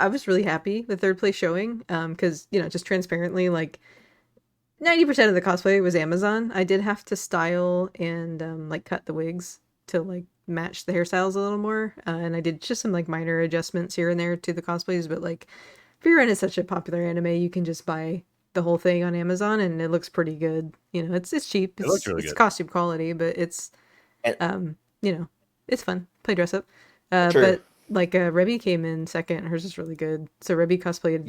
[SPEAKER 1] was really happy the third place showing because just transparently, like 90% of the cosplay was Amazon. I did have to style and like cut the wigs to like match the hairstyles a little more, and I did just some like minor adjustments here and there to the cosplays. But like, Freerun is such a popular anime, you can just buy the whole thing on Amazon, and it looks pretty good. It's cheap.
[SPEAKER 2] It looks really
[SPEAKER 1] it's
[SPEAKER 2] good.
[SPEAKER 1] costume quality, but it's it's fun. Play dress up.
[SPEAKER 3] True.
[SPEAKER 1] But like Rebby came in second. Hers is really good. So Rebby cosplayed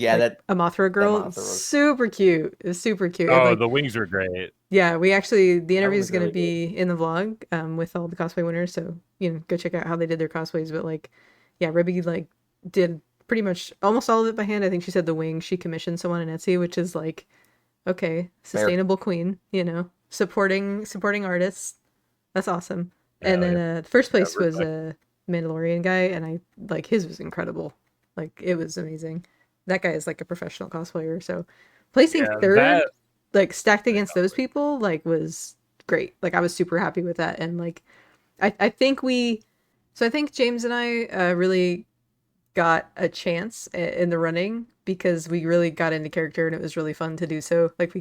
[SPEAKER 1] a Mothra girl.
[SPEAKER 3] Mothra was-
[SPEAKER 1] Super cute. It was super cute.
[SPEAKER 2] Oh,
[SPEAKER 1] Like,
[SPEAKER 2] the wings were great.
[SPEAKER 1] yeah, the interview is
[SPEAKER 4] was
[SPEAKER 1] going to
[SPEAKER 4] really
[SPEAKER 1] be in the vlog with all the cosplay winners. So, go check out how they did their cosplays. But like, yeah, Rebby like did pretty much almost all of it by hand. I think she said the wing she commissioned someone on Etsy, which is like, okay, sustainable queen, supporting artists. That's awesome. And then first place was a Mandalorian guy, and I like his was incredible. Like it was amazing. That guy is like a professional cosplayer. So placing third, like stacked against those people, like was great. Like I was super happy with that. And like I think James and I really got a chance in the running because we really got into character and it was really fun to do so. Like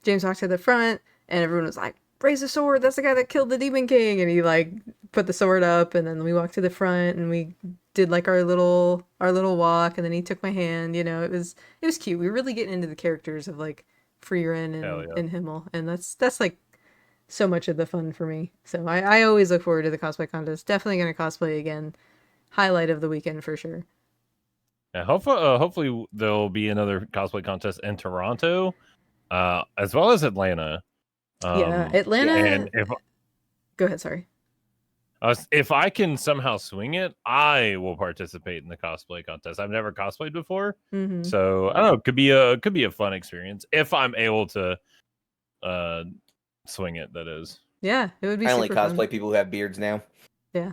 [SPEAKER 1] James walked to the front and everyone was like, raise the sword, that's the guy that killed the Demon King, and he like put the sword up, and then we walked to the front and we did like our little walk, and then he took my hand. It was cute. We were really getting into the characters of like Freerun and Himmel, and that's like so much of the fun for me. So I always look forward to the cosplay contest. Definitely gonna cosplay again. Highlight of the weekend for sure.
[SPEAKER 2] Yeah, hopefully there'll be another cosplay contest in Toronto, as well as Atlanta.
[SPEAKER 1] Yeah, Atlanta.
[SPEAKER 2] And
[SPEAKER 1] Go ahead, sorry.
[SPEAKER 2] If I can somehow swing it, I will participate in the cosplay contest. I've never cosplayed before, so I don't know. It could be a fun experience if I'm able to swing it. That is.
[SPEAKER 1] Yeah, it would be.
[SPEAKER 3] I only
[SPEAKER 1] super
[SPEAKER 3] cosplay
[SPEAKER 1] fun.
[SPEAKER 3] people who have beards now.
[SPEAKER 1] Yeah,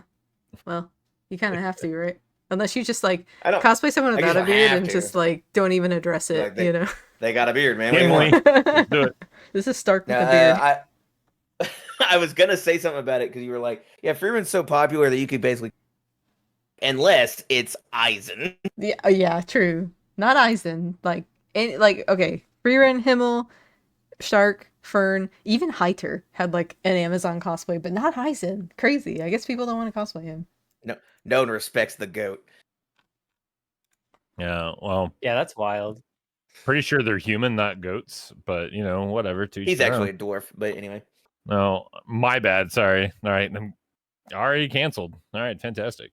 [SPEAKER 1] well, you kind of have to, right? Unless you just like
[SPEAKER 3] I don't
[SPEAKER 1] cosplay someone
[SPEAKER 3] I
[SPEAKER 1] without
[SPEAKER 3] guess
[SPEAKER 1] a
[SPEAKER 3] I
[SPEAKER 1] beard
[SPEAKER 3] have
[SPEAKER 1] and
[SPEAKER 3] to.
[SPEAKER 1] just like don't even address it.
[SPEAKER 3] Like, They got a beard, man. What do you
[SPEAKER 2] Gimli,
[SPEAKER 3] want?
[SPEAKER 2] let's do it.
[SPEAKER 1] This is Stark with
[SPEAKER 3] No,
[SPEAKER 1] a beard.
[SPEAKER 3] I was gonna say something about it because you were like, yeah, Freerun's so popular that you could basically, unless it's Eisen.
[SPEAKER 1] Yeah, true. Not Eisen. Like okay, Freerun, Himmel, Stark, Fern, even Heiter had like an Amazon cosplay, but not Eisen. Crazy. I guess people don't want to cosplay him.
[SPEAKER 3] No one respects the goat.
[SPEAKER 2] Yeah, well,
[SPEAKER 4] Yeah, that's wild.
[SPEAKER 2] pretty sure they're human, not goats. But whatever. To each
[SPEAKER 3] He's
[SPEAKER 2] their
[SPEAKER 3] actually
[SPEAKER 2] own.
[SPEAKER 3] a dwarf, but anyway.
[SPEAKER 2] No, my bad. Sorry. All right, I'm already canceled. All right, fantastic.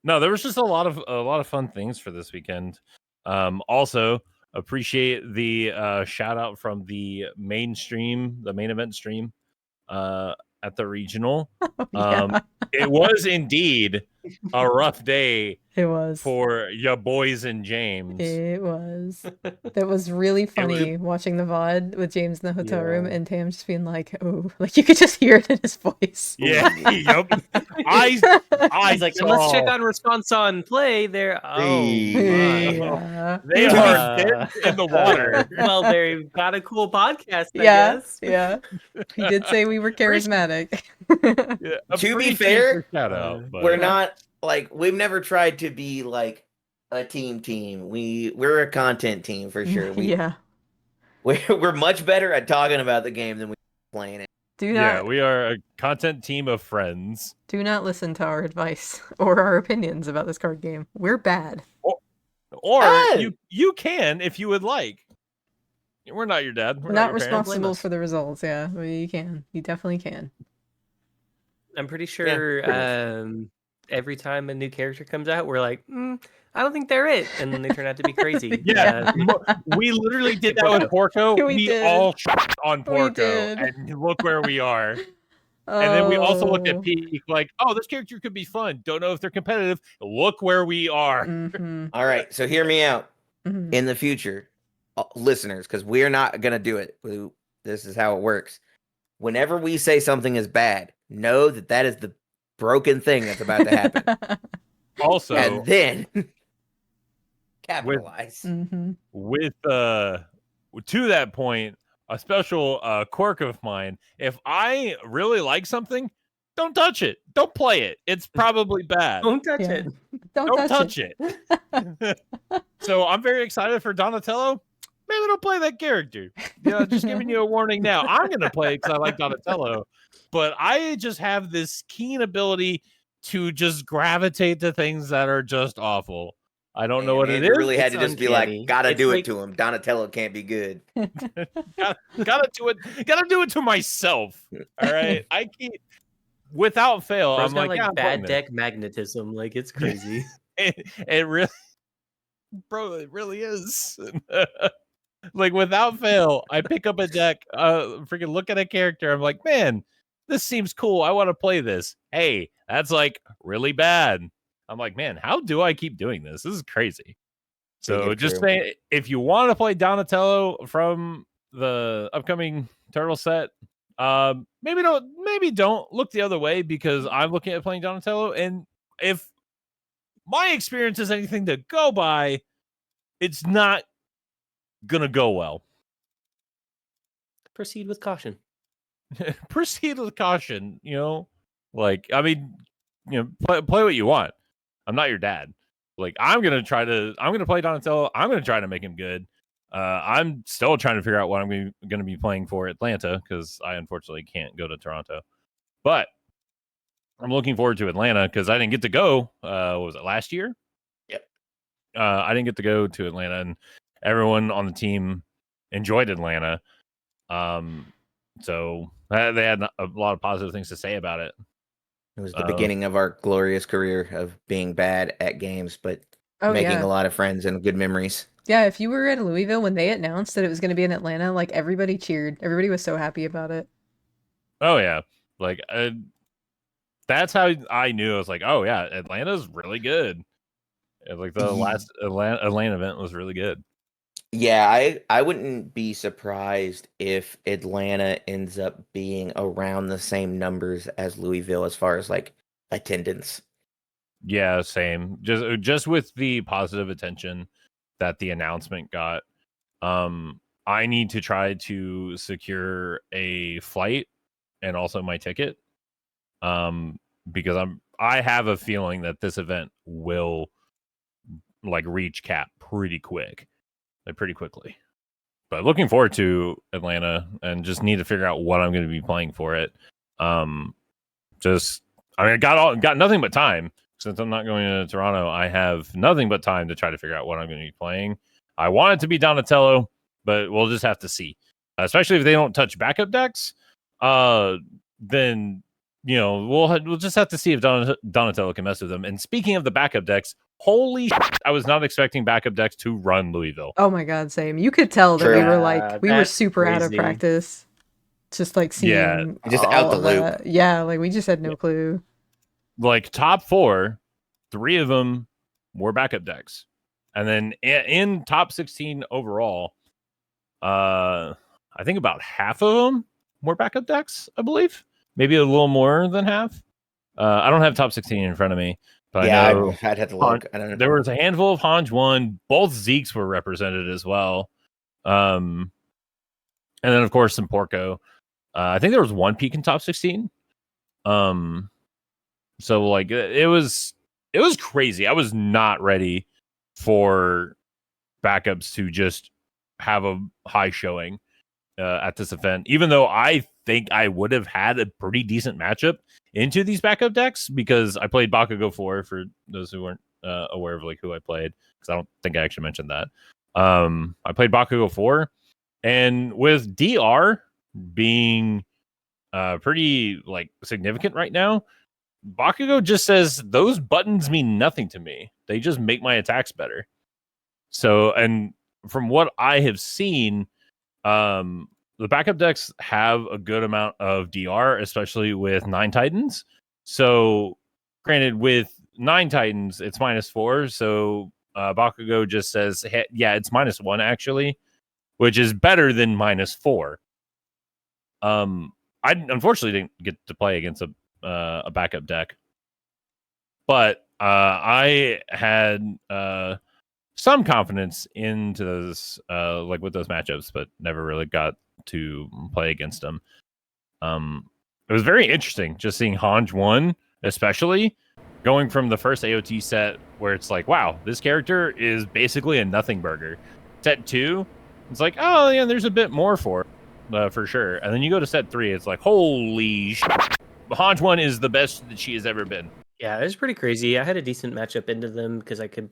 [SPEAKER 2] No, there was just a lot of fun things for this weekend. Also appreciate the shout out from the main event stream at the regional.
[SPEAKER 1] Yeah,
[SPEAKER 2] It was indeed a rough day
[SPEAKER 1] it was.
[SPEAKER 2] for ya boys and James.
[SPEAKER 1] It was. That was really funny watching the VOD with James in the hotel room and Tam just being like, oh, like you could just hear it in his voice.
[SPEAKER 2] Yeah, yep. I
[SPEAKER 4] He's like,
[SPEAKER 2] saw,
[SPEAKER 4] let's check on response on play there. Oh,
[SPEAKER 3] Hey.
[SPEAKER 4] my.
[SPEAKER 1] Yeah.
[SPEAKER 2] they are dead in the water.
[SPEAKER 4] Well, they've got a cool podcast, I
[SPEAKER 1] Yeah,
[SPEAKER 4] guess.
[SPEAKER 1] yeah. He did say we were charismatic.
[SPEAKER 2] Yeah, a
[SPEAKER 3] To be
[SPEAKER 2] pretty
[SPEAKER 3] fair,
[SPEAKER 2] decent shout out, but
[SPEAKER 3] We're not like we've never tried to be like a team. We're a content team for sure.
[SPEAKER 1] Yeah.
[SPEAKER 3] We're much better at talking about the game than we playing it.
[SPEAKER 2] Yeah, we are a content team of friends.
[SPEAKER 1] Do not listen to our advice or our opinions about this card game. We're bad.
[SPEAKER 2] Or
[SPEAKER 3] Ah!
[SPEAKER 2] you can if you would like. We're not your dad.
[SPEAKER 1] We're
[SPEAKER 2] We're not
[SPEAKER 1] not
[SPEAKER 2] your parents.
[SPEAKER 1] responsible
[SPEAKER 4] us.
[SPEAKER 1] for the results. Yeah, well, you can. You definitely can.
[SPEAKER 4] I'm pretty sure
[SPEAKER 3] pretty much.
[SPEAKER 4] every time a new character comes out, we're like, I don't think they're it, and then they turn out to be crazy.
[SPEAKER 2] Yeah, we literally did that with
[SPEAKER 4] Porco.
[SPEAKER 2] Porco.
[SPEAKER 1] We
[SPEAKER 2] We
[SPEAKER 1] did.
[SPEAKER 2] all on
[SPEAKER 1] We
[SPEAKER 2] Porco,
[SPEAKER 1] did.
[SPEAKER 2] and look where we are.
[SPEAKER 1] Oh.
[SPEAKER 2] And then we also looked at Peak, like, oh, this character could be fun. Don't know if they're competitive. Look where we are.
[SPEAKER 1] Mm-hmm.
[SPEAKER 3] All right, so hear me out.
[SPEAKER 1] Mm-hmm.
[SPEAKER 3] In the future, listeners, because we're not gonna do it. This is how it works. Whenever we say something is bad, know that that is the broken thing that's about to happen,
[SPEAKER 2] Also,
[SPEAKER 3] and then capitalize.
[SPEAKER 1] Mm-hmm.
[SPEAKER 2] with to that point, a special quirk of mine: if I really like something, don't touch it. Don't play it. It's probably bad.
[SPEAKER 4] Don't touch
[SPEAKER 1] Yeah.
[SPEAKER 4] it.
[SPEAKER 1] Don't
[SPEAKER 2] touch it. So I'm very excited for Donatello. Maybe don't play that character. Just giving you a warning now. I'm gonna play it because I like Donatello, but I just have this keen ability to just gravitate to things that are just awful. I don't know what it
[SPEAKER 3] Andrew
[SPEAKER 2] is.
[SPEAKER 3] really had
[SPEAKER 4] It's
[SPEAKER 3] to just be
[SPEAKER 4] uncanny.
[SPEAKER 3] like, gotta
[SPEAKER 4] It's
[SPEAKER 3] do
[SPEAKER 4] like-
[SPEAKER 3] it to him. Donatello can't be good.
[SPEAKER 2] Gotta do it. Gotta do it to myself. All right. I can't. Without fail,
[SPEAKER 4] Bro's
[SPEAKER 2] I'm
[SPEAKER 4] got
[SPEAKER 2] like, yeah, I'm
[SPEAKER 4] bad
[SPEAKER 2] playing this.
[SPEAKER 4] deck magnetism. Like, it's crazy.
[SPEAKER 2] It really, bro, it really is. Like, without fail, I pick up a deck, freaking look at a character. I'm like, man, this seems cool. I want to play this. Hey, that's like really bad. I'm like, man, how do I keep doing this? This is crazy. So just say, if you want to play Donatello from the upcoming Turtle set, maybe don't look the other way, because I'm looking at playing Donatello, and if my experience is anything to go by, it's not gonna go well.
[SPEAKER 4] Proceed with caution.
[SPEAKER 2] Proceed with caution. Like, I mean, play what you want. I'm not your dad. Like, I'm gonna play Donatello. I'm gonna try to make him good. I'm still trying to figure out what I'm going to be playing for Atlanta, because I unfortunately can't go to Toronto. But I'm looking forward to Atlanta, because I didn't get to go. What was it, last year?
[SPEAKER 3] Yep.
[SPEAKER 2] I didn't get to go to Atlanta, and everyone on the team enjoyed Atlanta. So they had a lot of positive things to say about it.
[SPEAKER 3] It was the beginning of our glorious career of being bad at games, but making a lot of friends and good memories.
[SPEAKER 1] Yeah, if you were at Louisville when they announced that it was going to be in Atlanta, like, everybody cheered. Everybody was so happy about it.
[SPEAKER 2] Oh yeah, like that's how I knew. I was like, oh yeah, Atlanta's really good. Like, the last Atlanta event was really good.
[SPEAKER 3] Yeah, I wouldn't be surprised if Atlanta ends up being around the same numbers as Louisville as far as like attendance.
[SPEAKER 2] Yeah, same. Just with the positive attention that the announcement got. I need to try to secure a flight and also my ticket. Because I have a feeling that this event will like reach cap pretty quickly. But looking forward to Atlanta, and just need to figure out what I'm going to be playing for it. Got nothing but time. Since I'm not going to Toronto, I have nothing but time to try to figure out what I'm going to be playing. I want it to be Donatello, but we'll just have to see. Especially if they don't touch backup decks, then we'll just have to see if Donatello can mess with them. And speaking of the backup decks, holy shit, I was not expecting backup decks to run Louisville.
[SPEAKER 1] Oh my god, same. You could tell that we were super out of practice. Just like seeing
[SPEAKER 3] just out the loop.
[SPEAKER 1] That. Yeah, like we just had no clue.
[SPEAKER 2] Like, top 4, 3 of them were backup decks. And then in top 16 overall, I think about half of them were backup decks, I believe. Maybe a little more than half. I don't have top 16 in front of me, but
[SPEAKER 3] yeah,
[SPEAKER 2] I know
[SPEAKER 3] I'd have to look. I don't know.
[SPEAKER 2] There was a handful of Hanj won. Both Zeeks were represented as well. And then, of course, some Porco. I think there was one peak in top 16. So like it was crazy. I was not ready for backups to just have a high showing at this event, even though I think I would have had a pretty decent matchup into these backup decks, because I played Bakugo 4 for those who weren't aware of like who I played, because I don't think I actually mentioned that. I played Bakugo 4, And with DR being pretty like significant right now, Bakugo just says those buttons mean nothing to me. They just make my attacks better. So, and from what I have seen, the backup decks have a good amount of DR, especially with 9 Titans. So, granted, with 9 Titans, it's -4. So, Bakugo just says, hey, yeah, it's -1 actually, which is better than -4. I unfortunately didn't get to play against a backup deck, but I had some confidence into those like with those matchups, but never really got to play against them. It was very interesting just seeing Hanj 1, especially going from the first AOT set where it's like, wow, this character is basically a nothing burger. Set 2, it's like, oh yeah, there's a bit more for sure. And then you go to set 3, it's like, holy Hanj 1 is the best that she has ever been.
[SPEAKER 4] Yeah, it was pretty crazy. I had a decent matchup into them because I could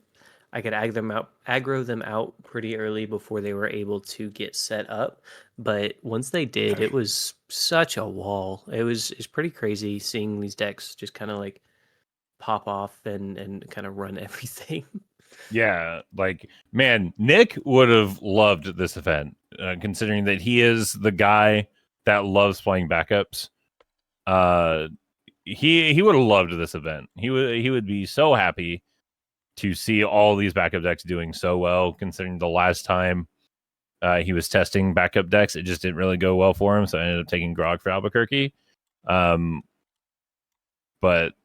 [SPEAKER 4] aggro them out pretty early before they were able to get set up. But once they did, it was such a wall. It's pretty crazy seeing these decks just kind of like pop off and kind of run everything.
[SPEAKER 2] Yeah, like, man, Nick would have loved this event, considering that he is the guy that loves playing backups. He would have loved this event. He would be so happy to see all these backup decks doing so well, considering the last time he was testing backup decks, it just didn't really go well for him, so I ended up taking Grog for Albuquerque. But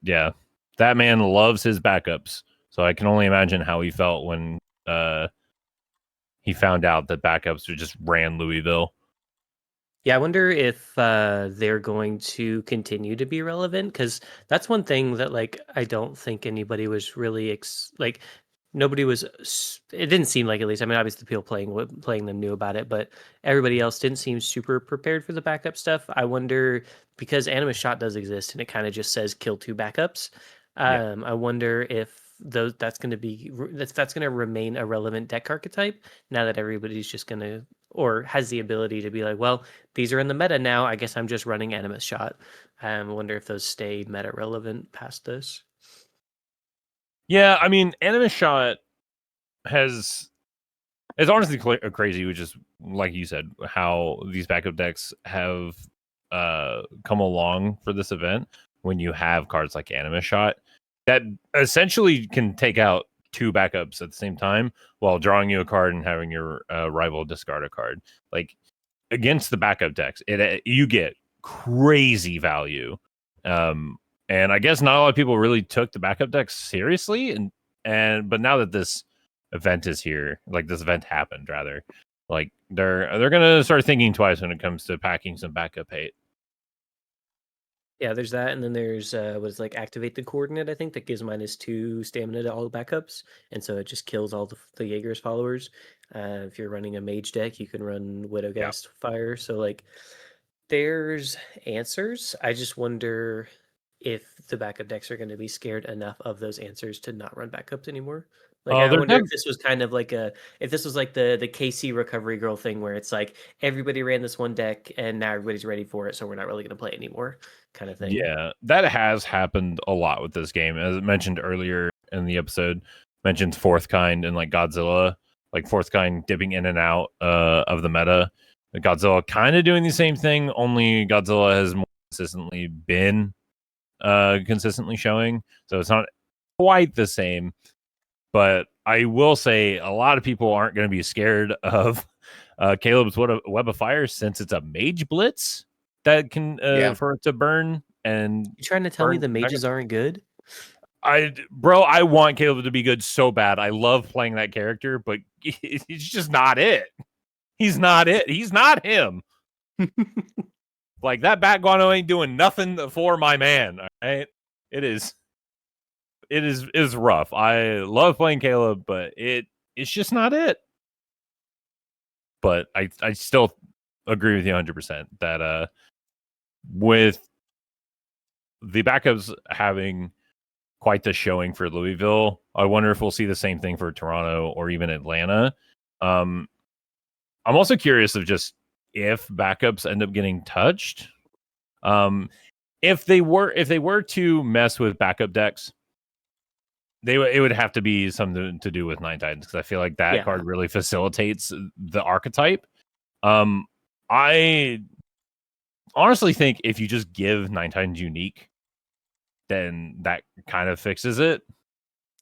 [SPEAKER 2] yeah, that man loves his backups, so I can only imagine how he felt when he found out that backups just ran Louisville.
[SPEAKER 4] Yeah, I wonder if they're going to continue to be relevant, because that's one thing that like I don't think anybody was really like nobody was. It didn't seem like, at least. I mean, obviously, the people playing them knew about it, but everybody else didn't seem super prepared for the backup stuff. I wonder, because Animus Shot does exist, and it kind of just says kill 2 backups.
[SPEAKER 2] Yeah.
[SPEAKER 4] I wonder if that's going to remain a relevant deck archetype now that everybody's just going to, or has the ability to be like, well, these are in the meta now, I guess I'm just running Animus Shot. I wonder if those stay meta relevant past this.
[SPEAKER 2] Yeah, I mean, Animus Shot it's honestly crazy, which is, like you said, how these backup decks have come along for this event when you have cards like Animus Shot that essentially can take out 2 backups at the same time while drawing you a card and having your rival discard a card. Like, against the backup decks, you get crazy value. And I guess not a lot of people really took the backup decks seriously, but now that this event is here, like this event happened rather, like they're gonna start thinking twice when it comes to packing some backup hate.
[SPEAKER 4] Yeah, there's that, and then there's what's like activate the coordinate, I think, that gives -2 stamina to all backups, and so it just kills all the Jaeger's followers. If you're running a mage deck, you can run Widowgeist Fire. So like there's answers. I just wonder if the backup decks are going to be scared enough of those answers to not run backups anymore. Like, I wonder if this was kind of like if this was like the KC Recovery Girl thing, where it's like everybody ran this one deck and now everybody's ready for it, so we're not really going to play anymore, kind of thing.
[SPEAKER 2] Yeah, that has happened a lot with this game. As I mentioned earlier in the episode, mentioned Fourth Kind and like Godzilla, like Fourth Kind dipping in and out of the meta. Godzilla kind of doing the same thing, only Godzilla has more consistently been consistently showing, so it's not quite the same. But I will say a lot of people aren't going to be scared of Caleb's Web of Fire, since it's a mage blitz that can for it to burn. And
[SPEAKER 4] you trying to tell me the mages aren't good?
[SPEAKER 2] I want Caleb to be good so bad. I love playing that character, but he's just not it. He's not it. He's not him. Like, that Bat Guano ain't doing nothing for my man. All right, it is rough. I love playing Caleb, but it's just not it. But I still agree with you 100% that with the backups having quite the showing for Louisville, I wonder if we'll see the same thing for Toronto or even Atlanta. I'm also curious of just if backups end up getting touched. If they were to mess with backup decks, it would have to be something to do with Nine Titans, because I feel like that card really facilitates the archetype. I honestly think if you just give Nine Titans unique, then that kind of fixes it.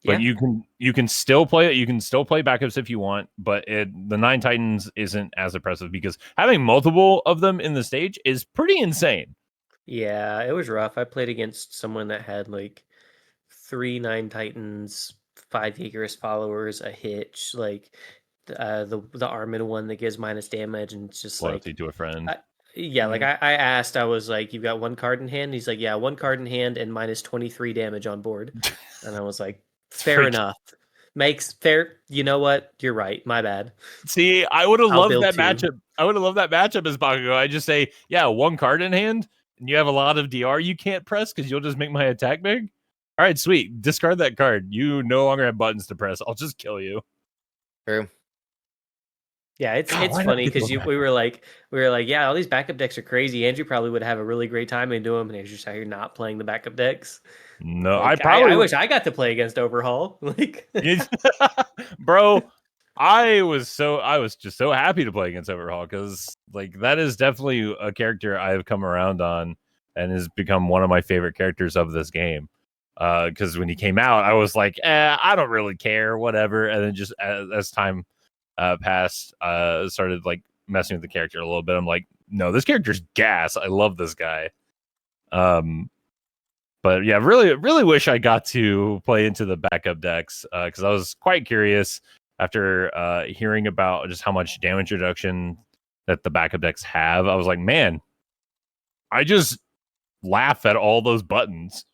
[SPEAKER 2] But you can still play it. You can still play backups if you want, but the Nine Titans isn't as impressive because having multiple of them in the stage is pretty insane.
[SPEAKER 4] Yeah, it was rough. I played against someone that had like 3 Nine Titans, 5 Vigorous followers, a hitch, like the Armin one that gives minus damage, and it's just
[SPEAKER 2] Loyalty
[SPEAKER 4] like
[SPEAKER 2] to a friend.
[SPEAKER 4] like I asked, I was like, "You've got one card in hand?" He's like, "Yeah, one card in hand and minus 23 damage on board." And I was like, "Fair enough. Makes fair. You know what? You're right. My bad."
[SPEAKER 2] See, I would have loved
[SPEAKER 4] build
[SPEAKER 2] that
[SPEAKER 4] 2.
[SPEAKER 2] matchup. I would have loved that matchup as Bakugo. I just say, yeah, one card in hand, and you have a lot of DR you can't press because you'll just make my attack big. All right, sweet. Discard that card. You no longer have buttons to press. I'll just kill you.
[SPEAKER 3] True.
[SPEAKER 4] Yeah, it's
[SPEAKER 2] God, why
[SPEAKER 4] funny
[SPEAKER 2] not get
[SPEAKER 4] because
[SPEAKER 2] them
[SPEAKER 4] we were like, yeah, all these backup decks are crazy. Andrew probably would have a really great time into them, and he's just out here not playing the backup decks.
[SPEAKER 2] No,
[SPEAKER 4] Like, I wish I got to play against Overhaul. Like,
[SPEAKER 2] bro, I was just so happy to play against Overhaul, because like that is definitely a character I've come around on and has become one of my favorite characters of this game. Because when he came out, I was like, I don't really care, whatever. And then just as time passed, started like messing with the character a little bit. I'm like, no, this character's gas. I love this guy. But yeah, really wish I got to play into the backup decks, because I was quite curious after hearing about just how much damage reduction that the backup decks have. I was like, man, I just laugh at all those buttons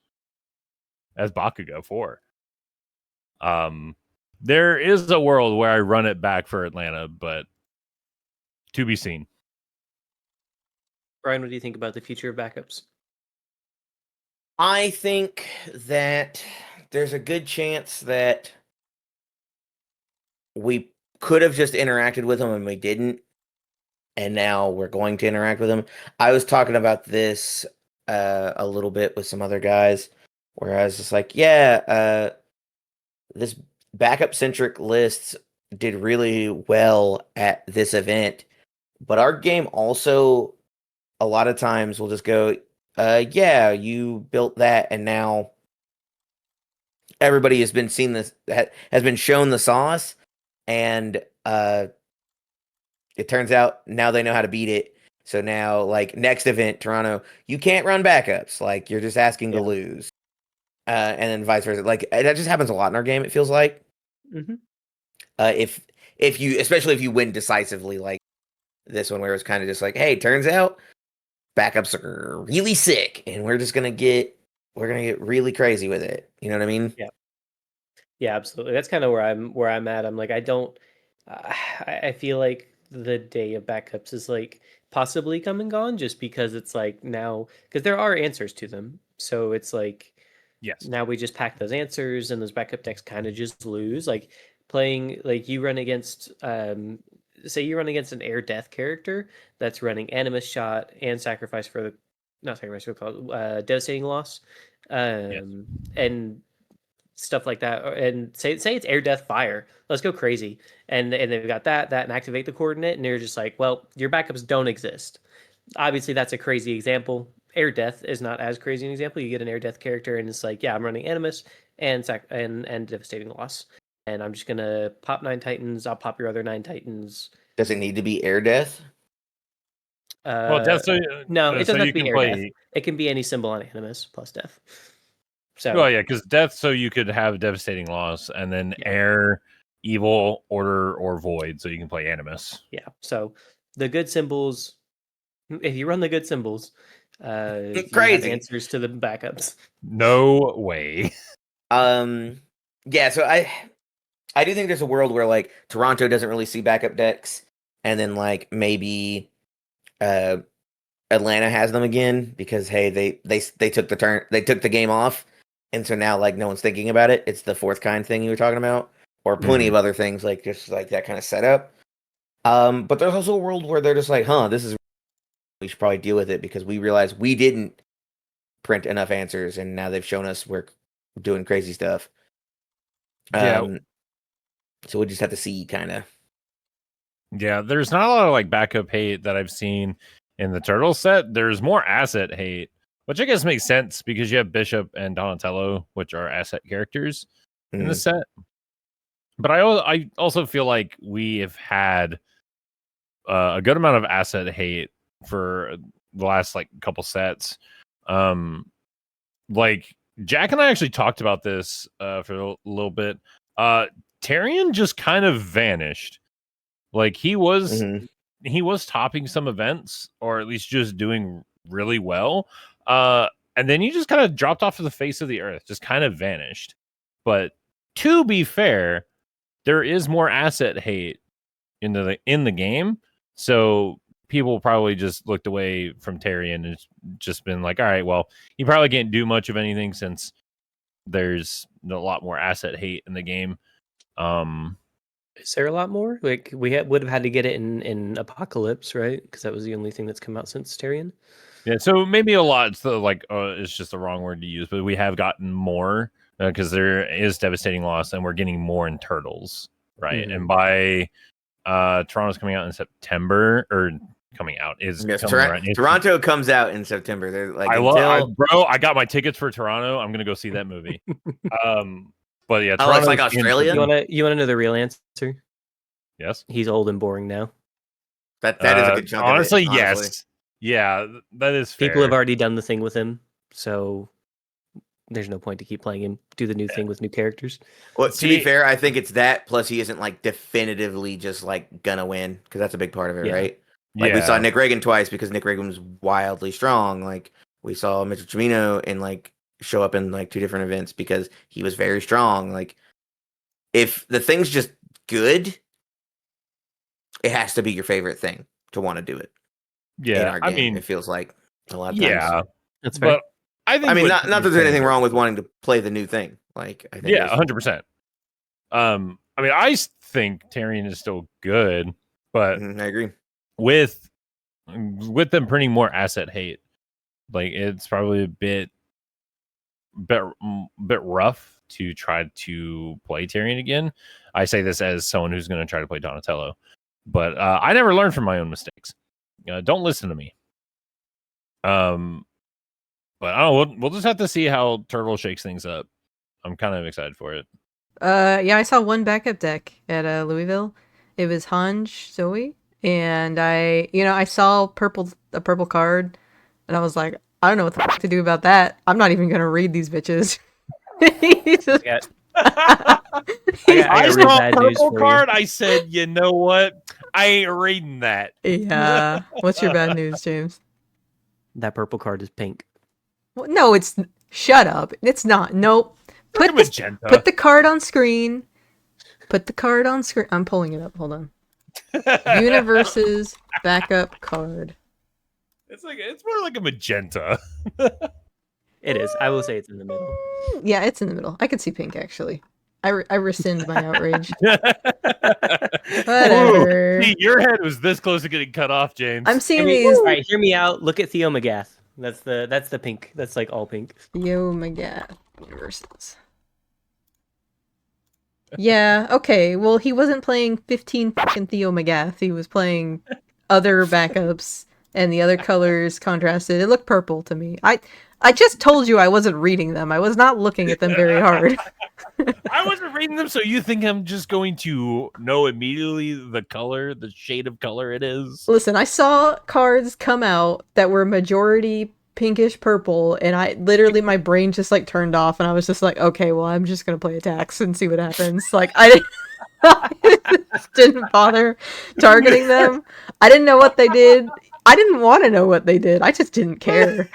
[SPEAKER 2] as Bakugo 4. There is a world where I run it back for Atlanta, but to be seen.
[SPEAKER 4] Brian, what do you think about the future of backups?
[SPEAKER 3] I think that there's a good chance that we could have just interacted with them and we didn't, and now we're going to interact with them. I was talking about this a little bit with some other guys, where I was just like, yeah, this backup centric lists did really well at this event, but our game also a lot of times will just go, yeah, you built that, and now everybody has been has been shown the sauce, and it turns out now they know how to beat it. So now, like, next event, Toronto, you can't run backups. Like, you're just asking to lose. And then vice versa. Like, that just happens a lot in our game, it feels like.
[SPEAKER 4] Mm-hmm.
[SPEAKER 3] If you, especially if you win decisively, like this one, where it's kind of just like, hey, turns out backups are really sick, and we're gonna get really crazy with it. You know what I mean?
[SPEAKER 4] Yeah, absolutely. That's kind of where I'm at. I'm like, I feel like the day of backups is like possibly come and gone, just because it's like now, because there are answers to them. So it's like,
[SPEAKER 2] Yes.
[SPEAKER 4] now we just pack those answers, and those backup decks kind of just lose. Like playing, like you run against, say you run against an air death character that's running Animus Shot and Sacrifice for the, not Sacrifice, what called Devastating Loss, and stuff like that. And say it's air death fire, let's go crazy, and they've got that and activate the coordinate, and you're just like, well, your backups don't exist. Obviously that's a crazy example. Air death is not as crazy an example. You get an air death character and it's like, yeah, I'm running Animus and Devastating Loss, and I'm just gonna pop 9 Titans. I'll pop your other 9 Titans.
[SPEAKER 3] Does it need to be air death?
[SPEAKER 2] Well, death. So,
[SPEAKER 4] no, it doesn't have to be air
[SPEAKER 2] play...
[SPEAKER 4] death. It can be any symbol on Animus plus death. So,
[SPEAKER 2] well, yeah, because death, so you could have Devastating Loss, and then air, evil, order, or void, so you can play Animus.
[SPEAKER 4] Yeah. So the good symbols, if you run the good symbols, you have answers to the backups.
[SPEAKER 2] No way.
[SPEAKER 3] Yeah. So I do think there's a world where like Toronto doesn't really see backup decks, and then like maybe Atlanta has them again because hey, they took the game off, and so now like no one's thinking about it. It's the fourth kind thing you were talking about, or plenty of other things like just like that kind of setup. But there's also a world where they're just like, huh, this is we should probably deal with it because we realize we didn't print enough answers, and now they've shown us we're doing crazy stuff.
[SPEAKER 2] Yeah.
[SPEAKER 3] So we just have to see, kind of.
[SPEAKER 2] Yeah, there's not a lot of like backup hate that I've seen in the Turtle set. There's more asset hate, which I guess makes sense because you have Bishop and Donatello, which are asset characters in the set. But I also feel like we have had a good amount of asset hate for the last like couple sets. Like Jack and I actually talked about this for a little bit. Tyrion just kind of vanished. Like he was topping some events, or at least just doing really well. And then he just kind of dropped off to the face of the earth, just kind of vanished. But to be fair, there is more asset hate in the game, so people probably just looked away from Tyrion and just been like, all right, well, he probably can't do much of anything since there's a lot more asset hate in the game.
[SPEAKER 4] Is there a lot more? Like we would have had to get it in Apocalypse, right? Because that was the only thing that's come out since Tyrion.
[SPEAKER 2] Yeah, so maybe a lot. So like, it's just the wrong word to use, but we have gotten more because there is devastating loss, and we're getting more in Turtles, right? And by Toronto's coming out in September, or coming out is
[SPEAKER 3] Toronto comes out in September. They're like,
[SPEAKER 2] bro, I got my tickets for Toronto. I'm gonna go see that movie. But yeah,
[SPEAKER 3] it's like Australia.
[SPEAKER 4] You wanna know the real answer?
[SPEAKER 2] Yes,
[SPEAKER 4] he's old and boring now.
[SPEAKER 3] That is a good chunk.
[SPEAKER 2] Honestly,
[SPEAKER 3] of it, honestly.
[SPEAKER 2] Yes. Yeah, that is fair.
[SPEAKER 4] People have already done the thing with him, so there's no point to keep playing him. Do the new thing with new characters.
[SPEAKER 3] Well, to be fair, I think it's that. Plus, he isn't like definitively just like gonna win, because that's a big part of it, right? Like we saw Nick Reagan twice because Nick Reagan was wildly strong. Like we saw Mitchell Chimino and like show up in like 2 different events because he was very strong. Like if the thing's just good, it has to be your favorite thing to want to do it.
[SPEAKER 2] Yeah,
[SPEAKER 3] in our game,
[SPEAKER 2] I mean,
[SPEAKER 3] it feels like a lot of times.
[SPEAKER 2] Yeah,
[SPEAKER 4] that's fair.
[SPEAKER 2] But I
[SPEAKER 3] mean, not that there's anything wrong with wanting to play the new thing. Like, I think
[SPEAKER 2] 100%. I mean, I think Tyrion is still good, but
[SPEAKER 3] I agree.
[SPEAKER 2] With them printing more asset hate, like it's probably a bit rough to try to play Tyrion again. I say this as someone who's going to try to play Donatello, but I never learned from my own mistakes. Don't listen to me. But I don't know. We'll just have to see how Turtle shakes things up. I'm kind of excited for it.
[SPEAKER 1] Yeah, I saw one backup deck at Louisville. It was Hanj Zoe, and I saw a purple card, and I was like, I don't know what the fuck to do about that. I'm not even gonna read these bitches.
[SPEAKER 2] I saw a purple card. I said, you know what? I ain't reading that.
[SPEAKER 1] Yeah. What's your bad news, James?
[SPEAKER 4] That purple card is pink.
[SPEAKER 1] Well, no, it's... Shut up. It's not. Nope. Put the card on screen. Put the card on screen. I'm pulling it up. Hold on. Universus backup card.
[SPEAKER 2] It's more like a magenta.
[SPEAKER 4] It is. I will say it's in the middle.
[SPEAKER 1] Yeah, it's in the middle. I could see pink, actually. I rescind my outrage. Whatever.
[SPEAKER 2] See, your head was this close to getting cut off, James.
[SPEAKER 1] I'm seeing these.
[SPEAKER 4] All right, hear me out. Look at Theo Magath. That's the pink. That's like all pink.
[SPEAKER 1] Theo Magath Universus. Yeah, okay. Well, he wasn't playing 15 fucking Theo Magath. He was playing other backups, and the other colors contrasted. It looked purple to me. I just told you I wasn't reading them. I was not looking at them very hard.
[SPEAKER 2] I wasn't reading them, so you think I'm just going to know immediately the shade of color it is?
[SPEAKER 1] Listen, I saw cards come out that were majority pinkish purple, and my brain just like turned off, and I was just like, okay, well, I'm just gonna play attacks and see what happens. Like, I didn't bother targeting them. I didn't know what they did. I didn't want to know what they did. I just didn't care.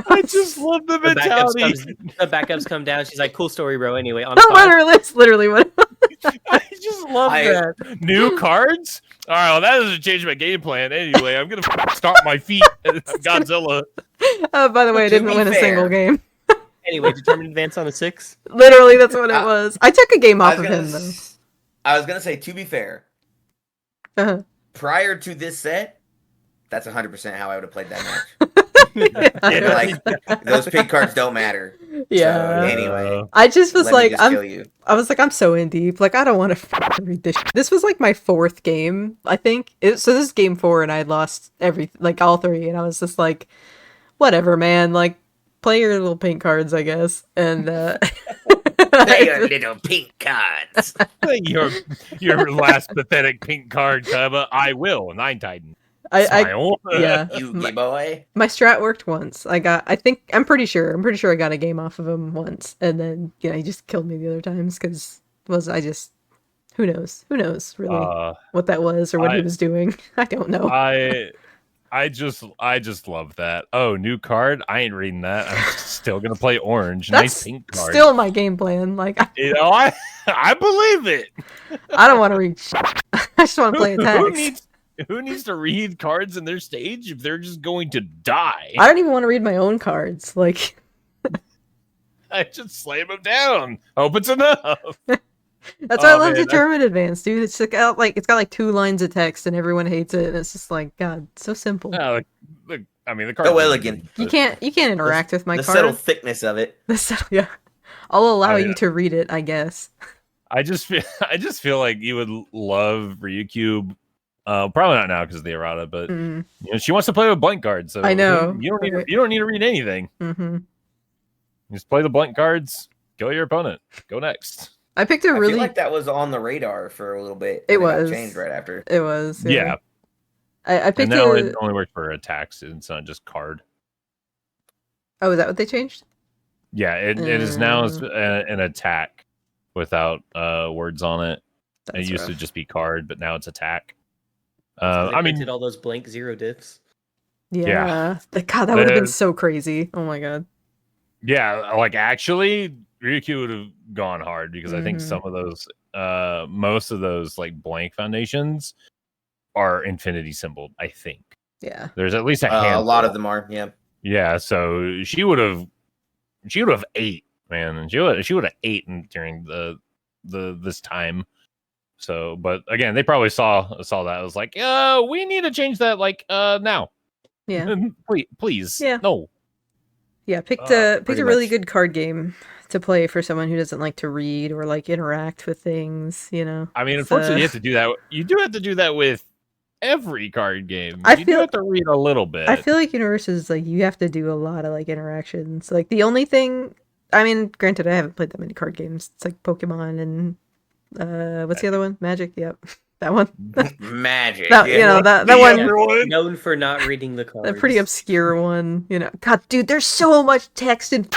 [SPEAKER 2] I just love the mentality.
[SPEAKER 4] The backups come down. She's like, "Cool story, bro." Anyway, on
[SPEAKER 1] that's literally what.
[SPEAKER 2] I just love that. New cards. All right, well, that doesn't change my game plan. Anyway, I'm gonna stomp my feet at Godzilla.
[SPEAKER 1] Oh, by the way, I didn't win a single game.
[SPEAKER 4] Anyway, determined advance on a 6.
[SPEAKER 1] Literally, that's what it was. I took a game off of him though.
[SPEAKER 3] I was gonna say, to be fair, prior to this set, that's 100% how I would have played that match.
[SPEAKER 2] Yeah.
[SPEAKER 3] Like those pink cards don't matter.
[SPEAKER 1] Yeah.
[SPEAKER 3] So anyway,
[SPEAKER 1] I just was
[SPEAKER 3] let me
[SPEAKER 1] like,
[SPEAKER 3] just kill you.
[SPEAKER 1] I was like, I'm so in deep. Like, I don't want to read this. This was like my 4th game, I think. So this is game 4, and I lost all 3, and I was just like, whatever, man. Like, play your little pink cards, I guess. And
[SPEAKER 3] Play your little pink cards.
[SPEAKER 2] your last pathetic pink card, Kaba. I will. 9 Titan.
[SPEAKER 1] I
[SPEAKER 2] Smile.
[SPEAKER 1] yeah.
[SPEAKER 3] Yugi boy.
[SPEAKER 1] My strat worked once. I'm pretty sure I got a game off of him once, and then he just killed me the other times because who knows really what that was or what he was doing. I don't know.
[SPEAKER 2] I just love that. Oh, new card. I ain't reading that. I'm still gonna play orange.
[SPEAKER 1] That's
[SPEAKER 2] nice pink card.
[SPEAKER 1] Still my game plan. Like
[SPEAKER 2] I believe it.
[SPEAKER 1] I don't want to read. I just want to play attacks.
[SPEAKER 2] Who needs to read cards in their stage if they're just going to die?
[SPEAKER 1] I don't even want to read my own cards. Like
[SPEAKER 2] I just slam them down. Hope it's enough.
[SPEAKER 1] That's why I love Determined Advance, dude. It's it's got 2 lines of text and everyone hates it, and it's just like, God, so simple.
[SPEAKER 2] No, the card.
[SPEAKER 3] So elegant.
[SPEAKER 1] You can't interact with my
[SPEAKER 3] the
[SPEAKER 1] card.
[SPEAKER 3] subtle thickness of it.
[SPEAKER 1] Yeah. I'll allow you to read it, I guess.
[SPEAKER 2] I just feel like you would love Ryukyu. Probably not now because of the errata, but she wants to play with blank cards. So
[SPEAKER 1] I know.
[SPEAKER 2] You don't need to read anything.
[SPEAKER 1] Mm-hmm.
[SPEAKER 2] Just play the blank cards. Kill your opponent. Go next.
[SPEAKER 1] I picked a really.
[SPEAKER 3] I feel like that was on the radar for a little bit.
[SPEAKER 1] It was
[SPEAKER 3] got changed right after.
[SPEAKER 1] It was.
[SPEAKER 2] Yeah.
[SPEAKER 1] I picked.
[SPEAKER 2] And now it only works for attacks. It's not just card.
[SPEAKER 1] Oh, is that what they changed?
[SPEAKER 2] Yeah, it is now an attack without words on it. It used to just be card, but now it's attack. I mean,
[SPEAKER 4] did all those blank 0 diffs.
[SPEAKER 1] Yeah. God, that would have been so crazy. Oh my god.
[SPEAKER 2] Yeah, like actually, Ryukyu would have gone hard because I think some of those, most of those like blank foundations are infinity symboled. I think.
[SPEAKER 1] Yeah.
[SPEAKER 2] There's at least a handful.
[SPEAKER 3] A lot of them are. Yeah.
[SPEAKER 2] Yeah. So she would have ate, man, and she would have ate during this time. So, but again, they probably saw that. It was like, we need to change that, like, now.
[SPEAKER 1] Yeah.
[SPEAKER 2] Please.
[SPEAKER 1] Yeah.
[SPEAKER 2] No.
[SPEAKER 1] Yeah. Picked a really good card game to play for someone who doesn't like to read or like interact with things.
[SPEAKER 2] I mean, unfortunately, you have to do that. You do have to do that with every card game. You do have to read a little bit.
[SPEAKER 1] I feel like Universus is like you have to do a lot of like interactions. Like the only thing, I mean, granted, I haven't played that many card games. It's like Pokemon and. What's the other one? Magic. Yep, that one.
[SPEAKER 3] Magic.
[SPEAKER 1] That one.
[SPEAKER 4] Known for not reading the cards.
[SPEAKER 1] A pretty obscure one. God, dude, there's so much text and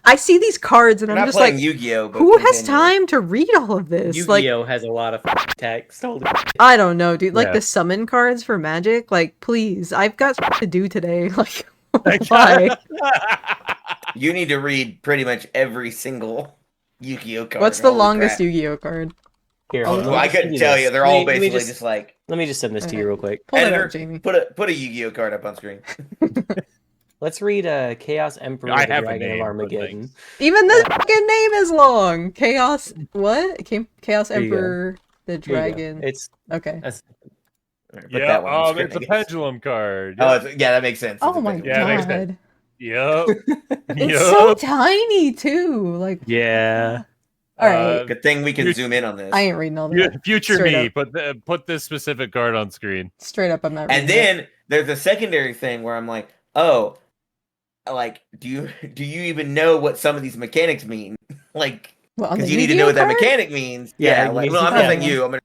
[SPEAKER 1] I see these cards and I'm just like,
[SPEAKER 3] Yu-Gi-Oh!
[SPEAKER 1] Who has time to read all of this?
[SPEAKER 4] Yu-Gi-Oh! Has a lot of text.
[SPEAKER 1] I don't know, dude. Like the summon cards for Magic. Like, please, I've got to do today. Like, why?
[SPEAKER 3] You need to read pretty much every single Yu-Gi-Oh! Card.
[SPEAKER 1] What's the longest Yu-Gi-Oh! card?
[SPEAKER 4] Here,
[SPEAKER 3] I couldn't tell you. They're all basically just like.
[SPEAKER 4] Let me just send this to you real quick.
[SPEAKER 1] Pull it up, Jamie.
[SPEAKER 3] Put a Yu-Gi-Oh! Card up on screen.
[SPEAKER 4] Let's read Chaos Emperor, the Dragon of Armageddon.
[SPEAKER 1] Even the fucking name is long. Chaos. What? Chaos Emperor, the Dragon.
[SPEAKER 4] It's
[SPEAKER 1] okay.
[SPEAKER 2] Yeah. It's a pendulum card.
[SPEAKER 3] Oh, yeah, that makes sense.
[SPEAKER 1] Oh my god.
[SPEAKER 2] Yep.
[SPEAKER 1] It's so tiny too. Like.
[SPEAKER 4] Yeah.
[SPEAKER 1] All right.
[SPEAKER 3] Good thing we can zoom in on this.
[SPEAKER 1] I ain't reading all that.
[SPEAKER 2] Future me, put this specific card on screen.
[SPEAKER 1] Straight up, I'm not reading
[SPEAKER 3] And then there's a secondary thing where I'm like, oh, like, do you even know what some of these mechanics mean? Like, because you need to know what that mechanic means. Yeah, like, well, I'm not saying you. I'm gonna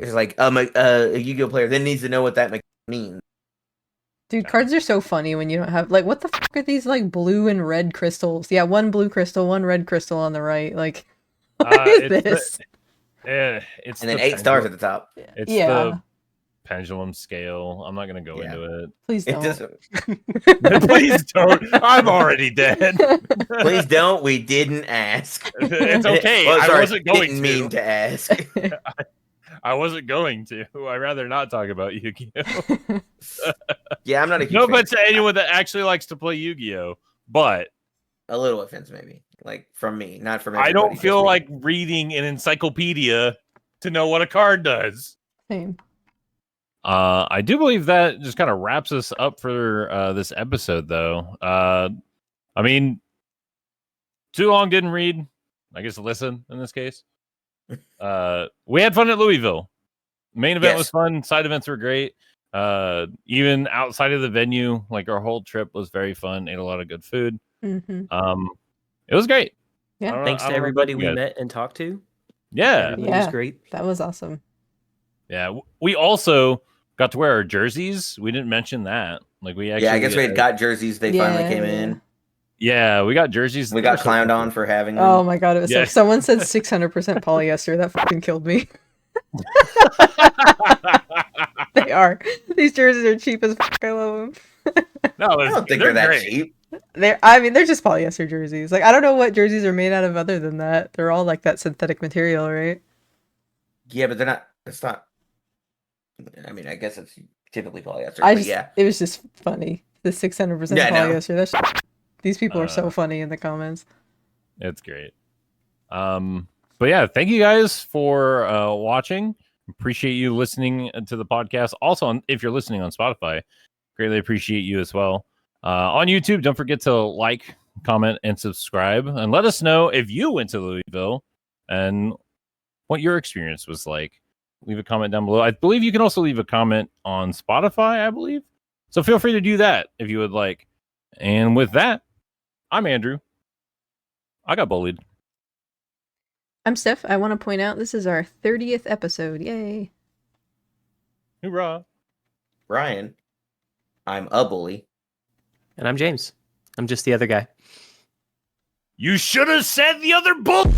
[SPEAKER 3] it's like a Yu-Gi-Oh player then needs to know what that mechanic means.
[SPEAKER 1] Dude, cards are so funny when you don't have, like, what the fuck are these, like, blue and red crystals? Yeah, one blue crystal, one red crystal on the right. Like, what is this?
[SPEAKER 2] It's
[SPEAKER 3] and then 8 stars at the top.
[SPEAKER 2] It's the pendulum scale. I'm not going to go into it.
[SPEAKER 1] Please don't.
[SPEAKER 2] Please don't. I'm already dead.
[SPEAKER 3] Please don't. We didn't ask.
[SPEAKER 2] It's okay.
[SPEAKER 3] Well, sorry,
[SPEAKER 2] I wasn't going
[SPEAKER 3] didn't mean to ask.
[SPEAKER 2] I wasn't going to. I'd rather not talk about Yu-Gi-Oh!
[SPEAKER 3] Yeah, I'm not a huge
[SPEAKER 2] no
[SPEAKER 3] fan.
[SPEAKER 2] offense to anyone that actually likes to play Yu-Gi-Oh! But
[SPEAKER 3] a little offense, maybe. Like, from me, not from everybody.
[SPEAKER 2] I don't feel like reading an encyclopedia to know what a card does.
[SPEAKER 1] Same.
[SPEAKER 2] I do believe that just kind of wraps us up for this episode, though. I mean, too long didn't read. I guess listen in this case. We had fun at Louisville. Main event was fun. Side events were great. Even outside of the venue, like our whole trip was very fun. Ate a lot of good food.
[SPEAKER 1] Mm-hmm.
[SPEAKER 2] It was great.
[SPEAKER 1] Yeah.
[SPEAKER 4] Thanks to everybody we met and talked to.
[SPEAKER 2] Yeah.
[SPEAKER 4] Everybody was great.
[SPEAKER 1] That was awesome.
[SPEAKER 2] Yeah. We also got to wear our jerseys. We didn't mention that. Like we actually.
[SPEAKER 3] Yeah, I guess we had got jerseys. They finally came in.
[SPEAKER 2] Yeah, we got jerseys.
[SPEAKER 3] We got clowned on for having them.
[SPEAKER 1] Oh my god, it was so. Someone said 600% polyester. That fucking killed me. They are. These jerseys are cheap as fuck. I love them.
[SPEAKER 3] No, I don't think they're that cheap.
[SPEAKER 1] They're just polyester jerseys. Like, I don't know what jerseys are made out of other than that. They're all like that synthetic material, right?
[SPEAKER 3] Yeah, but they're not. It's not. I mean, I guess it's typically polyester.
[SPEAKER 1] It was just funny. The 600% polyester. That's these people are so funny in the comments.
[SPEAKER 2] It's great. But yeah, thank you guys for watching. Appreciate you listening to the podcast. Also, if you're listening on Spotify, greatly appreciate you as well. On YouTube, don't forget to like, comment, and subscribe. And let us know if you went to Louisville and what your experience was like. Leave a comment down below. I believe you can also leave a comment on Spotify, I believe. So feel free to do that if you would like. And with that, I'm Andrew. I got bullied.
[SPEAKER 1] I'm Steph. I want to point out this is our 30th episode. Yay.
[SPEAKER 2] Hoorah.
[SPEAKER 3] Ryan. I'm a bully.
[SPEAKER 4] And I'm James. I'm just the other guy.
[SPEAKER 2] You should have said the other bull.